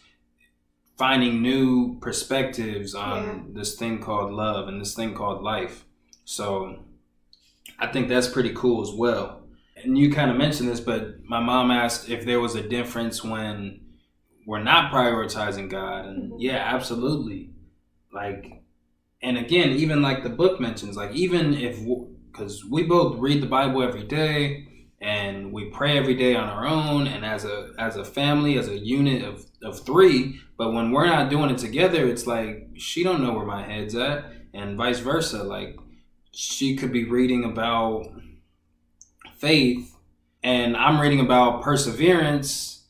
Speaker 1: finding new perspectives on this thing called love and this thing called life. So I think that's pretty cool as well. And you kind of mentioned this, but my mom asked if there was a difference when we're not prioritizing God. And yeah, absolutely. Like, and again, even like the book mentions, like even if, because we both read the Bible every day and we pray every day on our own and as a family, as a unit of three, but when we're not doing it together, it's like she don't know where my head's at, and vice versa. Like she could be reading about faith and I'm reading about perseverance,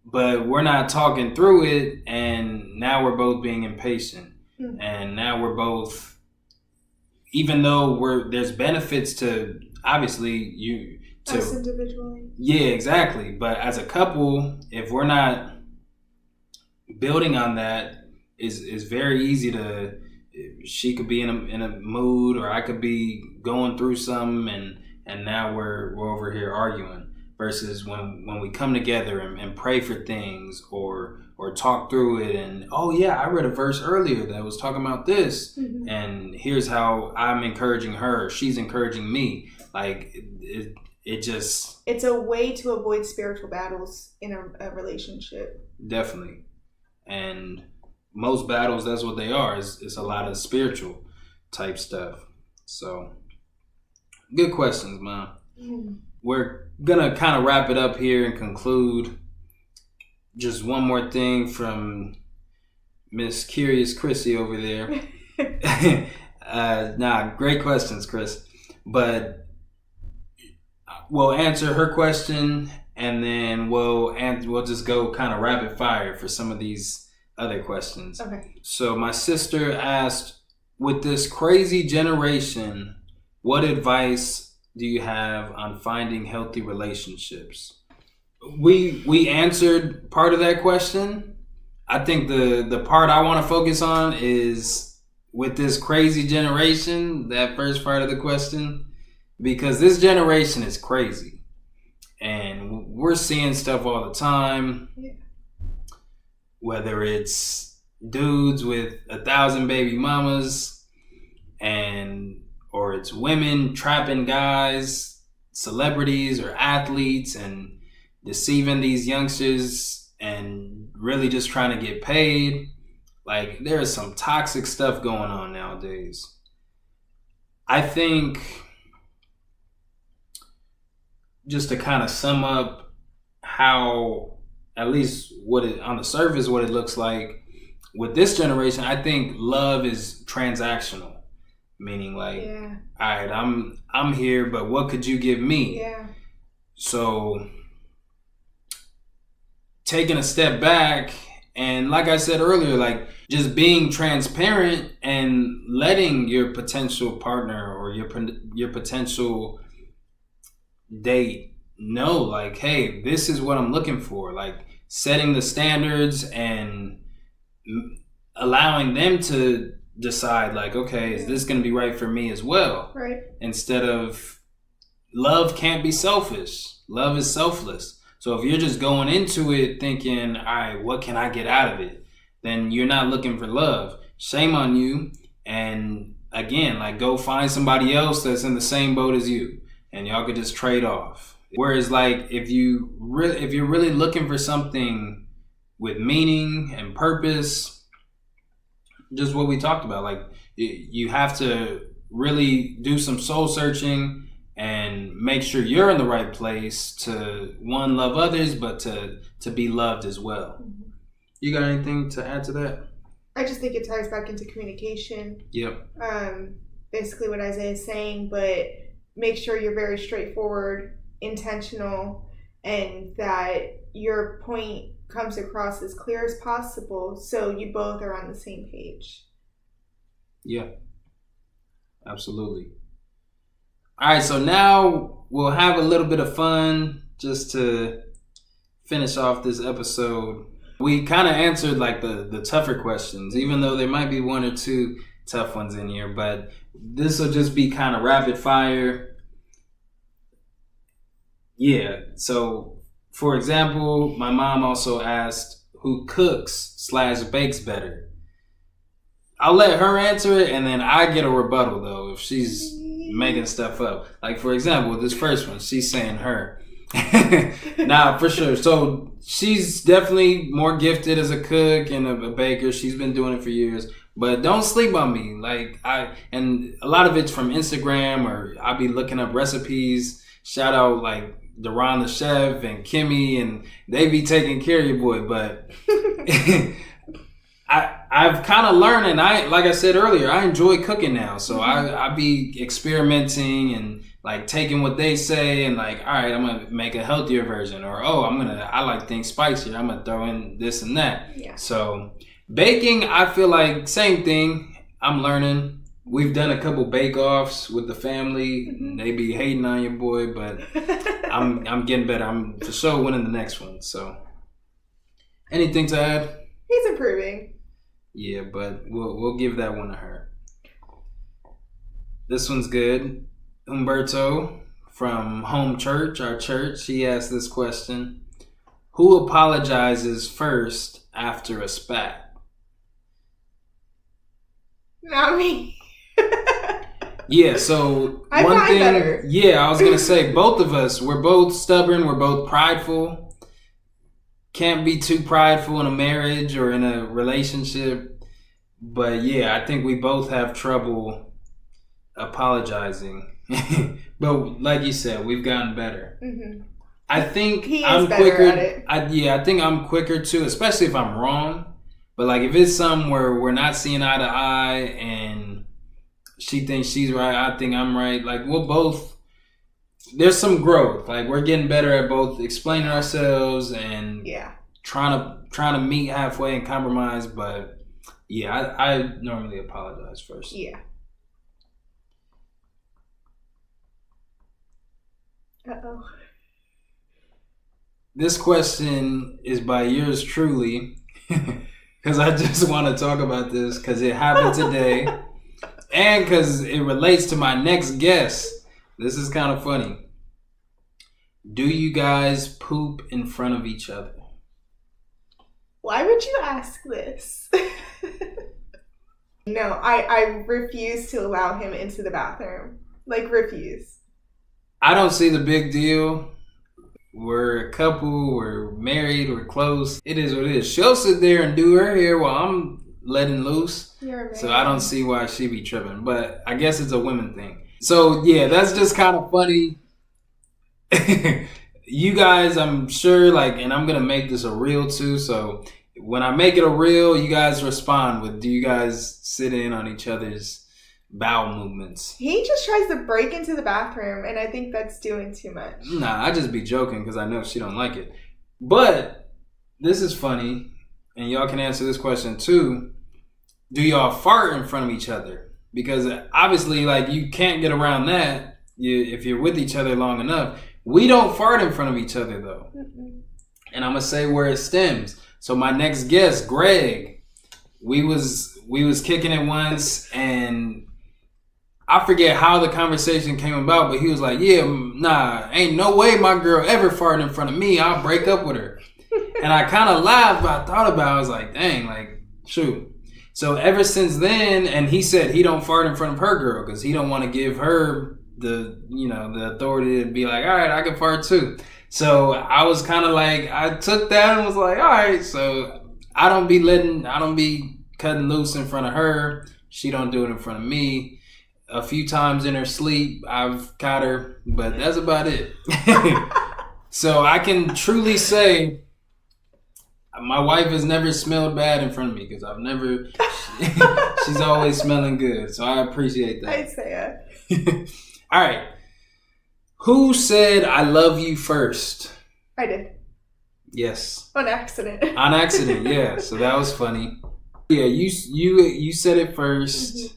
Speaker 1: but we're not talking through it, and now we're both being impatient. And now we're both, even though there's benefits to obviously
Speaker 2: us individually.
Speaker 1: Yeah, exactly. But as a couple, if we're not building on that, is very easy to. She could be in a mood, or I could be going through something, and now we're over here arguing. Versus when we come together and pray for things or talk through it, and oh yeah, I read a verse earlier that was talking about this, and here's how I'm encouraging her, she's encouraging me. Like it just,
Speaker 2: it's a way to avoid spiritual battles in a relationship.
Speaker 1: Definitely. And most battles, that's what they are. It's a lot of spiritual type stuff. So good questions, Mom. We're gonna kind of wrap it up here and conclude. Just one more thing from Miss Curious Chrissy over there. Great questions, Chris. But we'll answer her question, and then we'll just go kind of rapid fire for some of these other questions.
Speaker 2: Okay.
Speaker 1: So my sister asked, with this crazy generation, what advice do you have on finding healthy relationships? We answered part of that question. I think the part I want to focus on is with this crazy generation, that first part of the question. because this generation is crazy. And we're seeing stuff all the time. Yeah. Whether it's dudes with 1,000 baby mamas or it's women trapping guys, celebrities or athletes, and deceiving these youngsters and really just trying to get paid. Like, there's some toxic stuff going on nowadays. I think, just to kind of sum up how, at least on the surface, what it looks like with this generation, I think love is transactional. Meaning like, all right, I'm here, but what could you give me? Yeah. So taking a step back, and like I said earlier, like just being transparent and letting your potential partner or your potential date know, like, hey, this is what I'm looking for. Like setting the standards and allowing them to decide, like, okay, is this going to be right for me as well? Right. Instead of, love can't be selfish. Love is selfless. So if you're just going into it thinking, all right, what can I get out of it? Then you're not looking for love. Shame on you. And again, like, go find somebody else that's in the same boat as you, and y'all could just trade off. Whereas like, if you're really looking for something with meaning and purpose, just what we talked about, like you have to really do some soul searching and make sure you're in the right place to, one, love others, but to be loved as well. You got anything to add to that?
Speaker 2: I just think it ties back into communication.
Speaker 1: Yep.
Speaker 2: Basically what Isaiah is saying, but make sure you're very straightforward, intentional, and that your point comes across as clear as possible so you both are on the same page.
Speaker 1: Yeah, absolutely. All right, so now we'll have a little bit of fun just to finish off this episode. We kind of answered like the tougher questions, even though there might be one or two tough ones in here, but this will just be kind of rapid fire. Yeah, so for example, my mom also asked who cooks/bakes better. I'll let her answer it, and then I get a rebuttal though if she's making stuff up. Like for example, this first one, she's saying her. Nah, for sure. So she's definitely more gifted as a cook and a baker. She's been doing it for years. But don't sleep on me. Like and a lot of it's from Instagram, or I'll be looking up recipes. Shout out like Deron the chef and Kimmy, and they be taking care of your boy. But I've kind of learned, and like I said earlier, I enjoy cooking now. So I be experimenting and like taking what they say and like, all right, I'm gonna make a healthier version, or I like things spicier, I'm gonna throw in this and that. Yeah. So baking, I feel like same thing. I'm learning. We've done a couple bake-offs with the family. Mm-hmm. They be hating on your boy, but I'm getting better. I'm for sure winning the next one. So, anything to add?
Speaker 2: He's improving.
Speaker 1: Yeah, but we'll give that one to her. This one's good. Humberto from Home Church, our church, he asked this question: who apologizes first after a spat?
Speaker 2: Not me.
Speaker 1: Yeah, so
Speaker 2: I
Speaker 1: one thing,
Speaker 2: better.
Speaker 1: Yeah, I was gonna say both of us, we're both stubborn, we're both prideful. Can't be too prideful in a marriage or in a relationship. But yeah, I think we both have trouble apologizing. But like you said, we've gotten better. Mm-hmm. I think I'm quicker at it. I think I'm quicker too, especially if I'm wrong. But like if it's something where we're not seeing eye to eye and she thinks she's right, I think I'm right, like we'll both, there's some growth. Like we're getting better at both explaining ourselves and trying to meet halfway and compromise. But yeah, I normally apologize first.
Speaker 2: Yeah. Uh-oh.
Speaker 1: This question is by yours truly. Because I just want to talk about this because it happened today. And because it relates to my next guest. This is kind of funny. Do you guys poop in front of each other?
Speaker 2: Why would you ask this? No, I refuse to allow him into the bathroom. Like, refuse.
Speaker 1: I don't see the big deal. We're a couple, we're married, we're close. It is what it is. She'll sit there and do her hair while I'm letting loose. So I don't see why she be tripping. But I guess it's a women thing. So yeah, that's just kind of funny. You guys, I'm sure, like, and I'm going to make this a reel too. So when I make it a reel, you guys respond with, do you guys sit in on each other's bowel movements?
Speaker 2: He just tries to break into the bathroom, and I think that's doing too much.
Speaker 1: Nah, I just be joking because I know she don't like it. But this is funny, and y'all can answer this question too. Do y'all fart in front of each other? Because obviously, like, you can't get around that if you're with each other long enough. We don't fart in front of each other, though. Mm-mm. And I'm going to say where it stems. So my next guest, Greg, we was kicking it once, and I forget how the conversation came about, but he was like, yeah, nah, ain't no way my girl ever farted in front of me. I'll break up with her. And I kind of laughed, but I thought about it. I was like, dang, like, shoot. So ever since then, and he said he don't fart in front of her girl because he don't want to give her the authority to be like, all right, I can fart too. So I was kind of like, I took that and was like, all right. So I don't be cutting loose in front of her. She don't do it in front of me. A few times in her sleep, I've caught her, but that's about it. So I can truly say my wife has never smelled bad in front of me because I've never, she's always smelling good. So I appreciate that.
Speaker 2: I'd say it.
Speaker 1: All right. Who said I love you first?
Speaker 2: I did.
Speaker 1: Yes.
Speaker 2: On accident.
Speaker 1: On accident, yeah. So that was funny. Yeah, you said it first. Mm-hmm.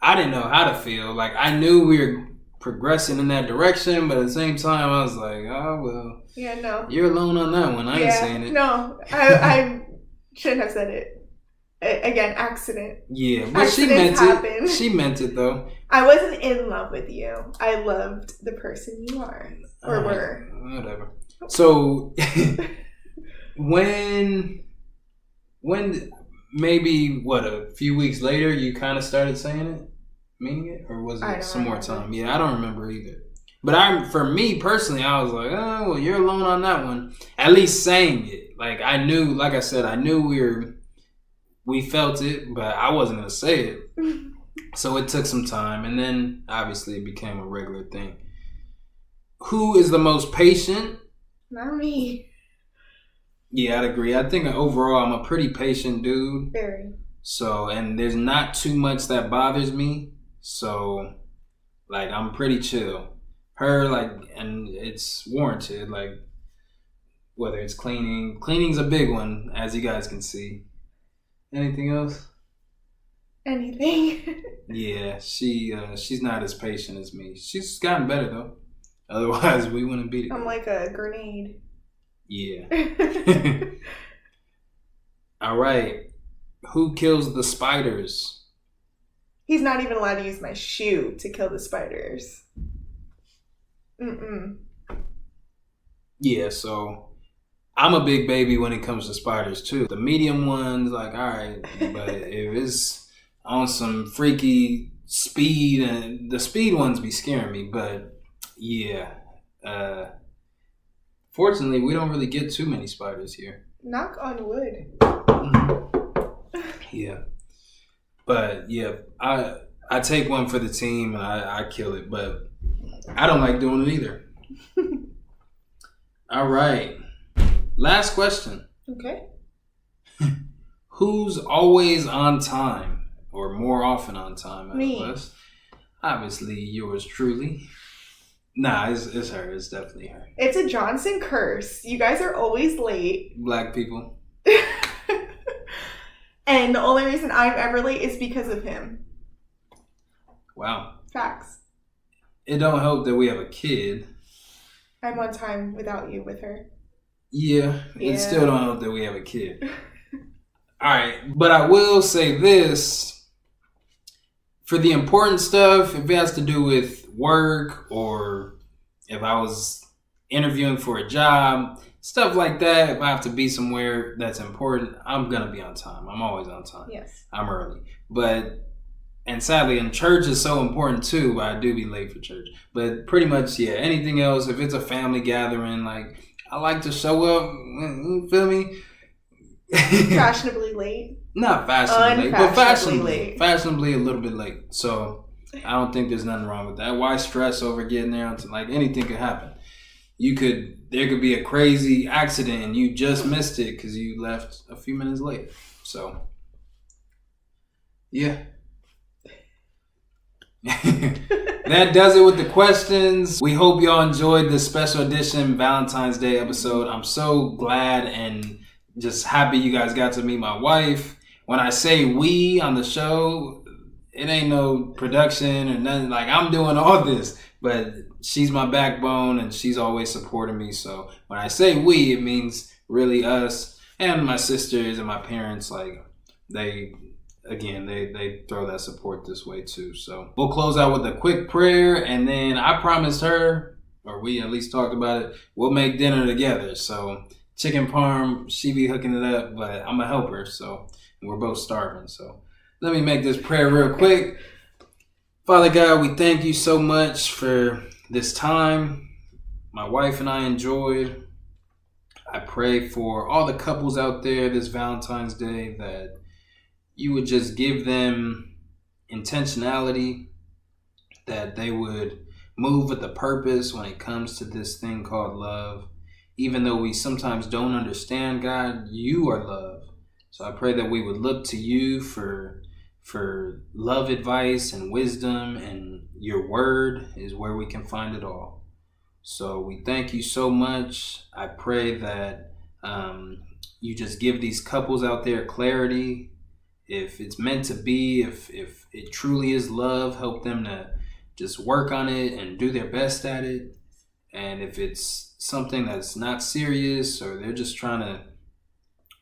Speaker 1: I didn't know how to feel. Like, I knew we were progressing in that direction, but at the same time, I was like, oh, well.
Speaker 2: Yeah, no.
Speaker 1: You're alone on that one. I ain't saying it.
Speaker 2: No, I shouldn't have said it. Again, accident.
Speaker 1: Yeah, but she meant it. She meant it, though.
Speaker 2: I wasn't in love with you. I loved the person you are. Or were.
Speaker 1: Whatever. So, when maybe, a few weeks later, you kind of started saying it? Meaning it? Or was it some more time? Yeah, I don't remember either. But for me personally, I was like, oh, well, you're alone on that one. At least saying it. Like, I knew, like I said, I knew we felt it, but I wasn't going to say it. So it took some time. And then, obviously, it became a regular thing. Who is the most patient?
Speaker 2: Not me.
Speaker 1: Yeah, I'd agree. I think overall, I'm a pretty patient dude.
Speaker 2: Very.
Speaker 1: So, and there's not too much that bothers me. So, like, I'm pretty chill. Her, like, and it's warranted, like, whether it's cleaning's a big one, as you guys can see. Anything else?
Speaker 2: Anything.
Speaker 1: Yeah, she's not as patient as me. She's gotten better, though. Otherwise, we wouldn't be together.
Speaker 2: I'm like a grenade.
Speaker 1: Yeah. All right. Who kills the spiders?
Speaker 2: He's not even allowed to use my shoe to kill the spiders. Mm-mm.
Speaker 1: Yeah, so I'm a big baby when it comes to spiders, too. The medium ones, like, all right. But if it's on some freaky speed, and the speed ones be scaring me. But, yeah. Fortunately, we don't really get too many spiders here.
Speaker 2: Knock on wood.
Speaker 1: Mm-hmm. Yeah. But, yeah, I take one for the team, and I kill it. But I don't like doing it either. All right. Last question.
Speaker 2: Okay.
Speaker 1: Who's always on time or more often on time?
Speaker 2: Me.
Speaker 1: Obviously, yours truly. Nah, it's her. It's definitely her.
Speaker 2: It's a Johnson curse. You guys are always late.
Speaker 1: Black people.
Speaker 2: And the only reason I'm ever late is because of him.
Speaker 1: Wow.
Speaker 2: Facts.
Speaker 1: It don't help that we have a kid.
Speaker 2: I'm on time without you with her.
Speaker 1: Yeah. It still don't help that we have a kid. All right. But I will say this. For the important stuff, if it has to do with work or if I was interviewing for a job, stuff like that. If I have to be somewhere that's important, I'm going to be on time. I'm always on time.
Speaker 2: Yes.
Speaker 1: I'm early. And sadly, and church is so important too, but I do be late for church. But pretty much, yeah, anything else, if it's a family gathering, like, I like to show up, you feel me?
Speaker 2: Fashionably late.
Speaker 1: Not fashionably late, but
Speaker 2: Unfashionably
Speaker 1: fashionably a little bit late. So I don't think there's nothing wrong with that. Why stress over getting there? Like, anything could happen. There could be a crazy accident and you just missed it because you left a few minutes late. So, yeah. That does it with the questions. We hope y'all enjoyed this special edition Valentine's Day episode. I'm so glad and just happy you guys got to meet my wife. When I say we on the show, it ain't no production or nothing. Like, I'm doing all this, but she's my backbone and she's always supporting me. So when I say we, it means really us and my sisters and my parents. Like, they throw that support this way too. So we'll close out with a quick prayer, and then I promised her, or we at least talked about it, we'll make dinner together. So chicken parm, she be hooking it up, but I'm a helper, so we're both starving. So let me make this prayer real quick. Father God, we thank you so much for this time my wife and I enjoyed. I pray for all the couples out there this Valentine's Day that you would just give them intentionality, that they would move with a purpose when it comes to this thing called love. Even though we sometimes don't understand, God, you are love. So I pray that we would look to you for love advice and wisdom, and your word is where we can find it all. So we thank you so much. I pray that you just give these couples out there clarity. If it's meant to be, if it truly is love, help them to just work on it and do their best at it. And if it's something that's not serious or they're just trying to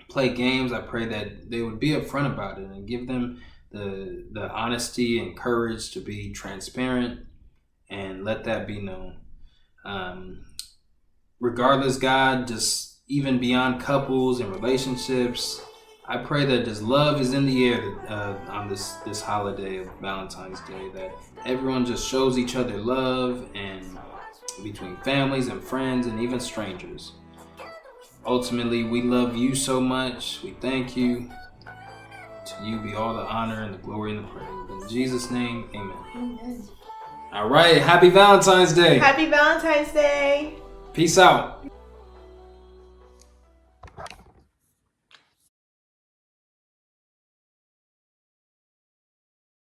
Speaker 1: play games, I pray that they would be upfront about it and give them the honesty and courage to be transparent and let that be known. Regardless, God, just even beyond couples and relationships, I pray that this love is in the air on this holiday of Valentine's Day, that everyone just shows each other love, and between families and friends and even strangers. Ultimately, we love you so much. We thank you. To you be all the honor and the glory and the praise. In Jesus' name, amen.
Speaker 2: Amen.
Speaker 1: All right. Happy Valentine's Day.
Speaker 2: Happy Valentine's Day.
Speaker 1: Peace out.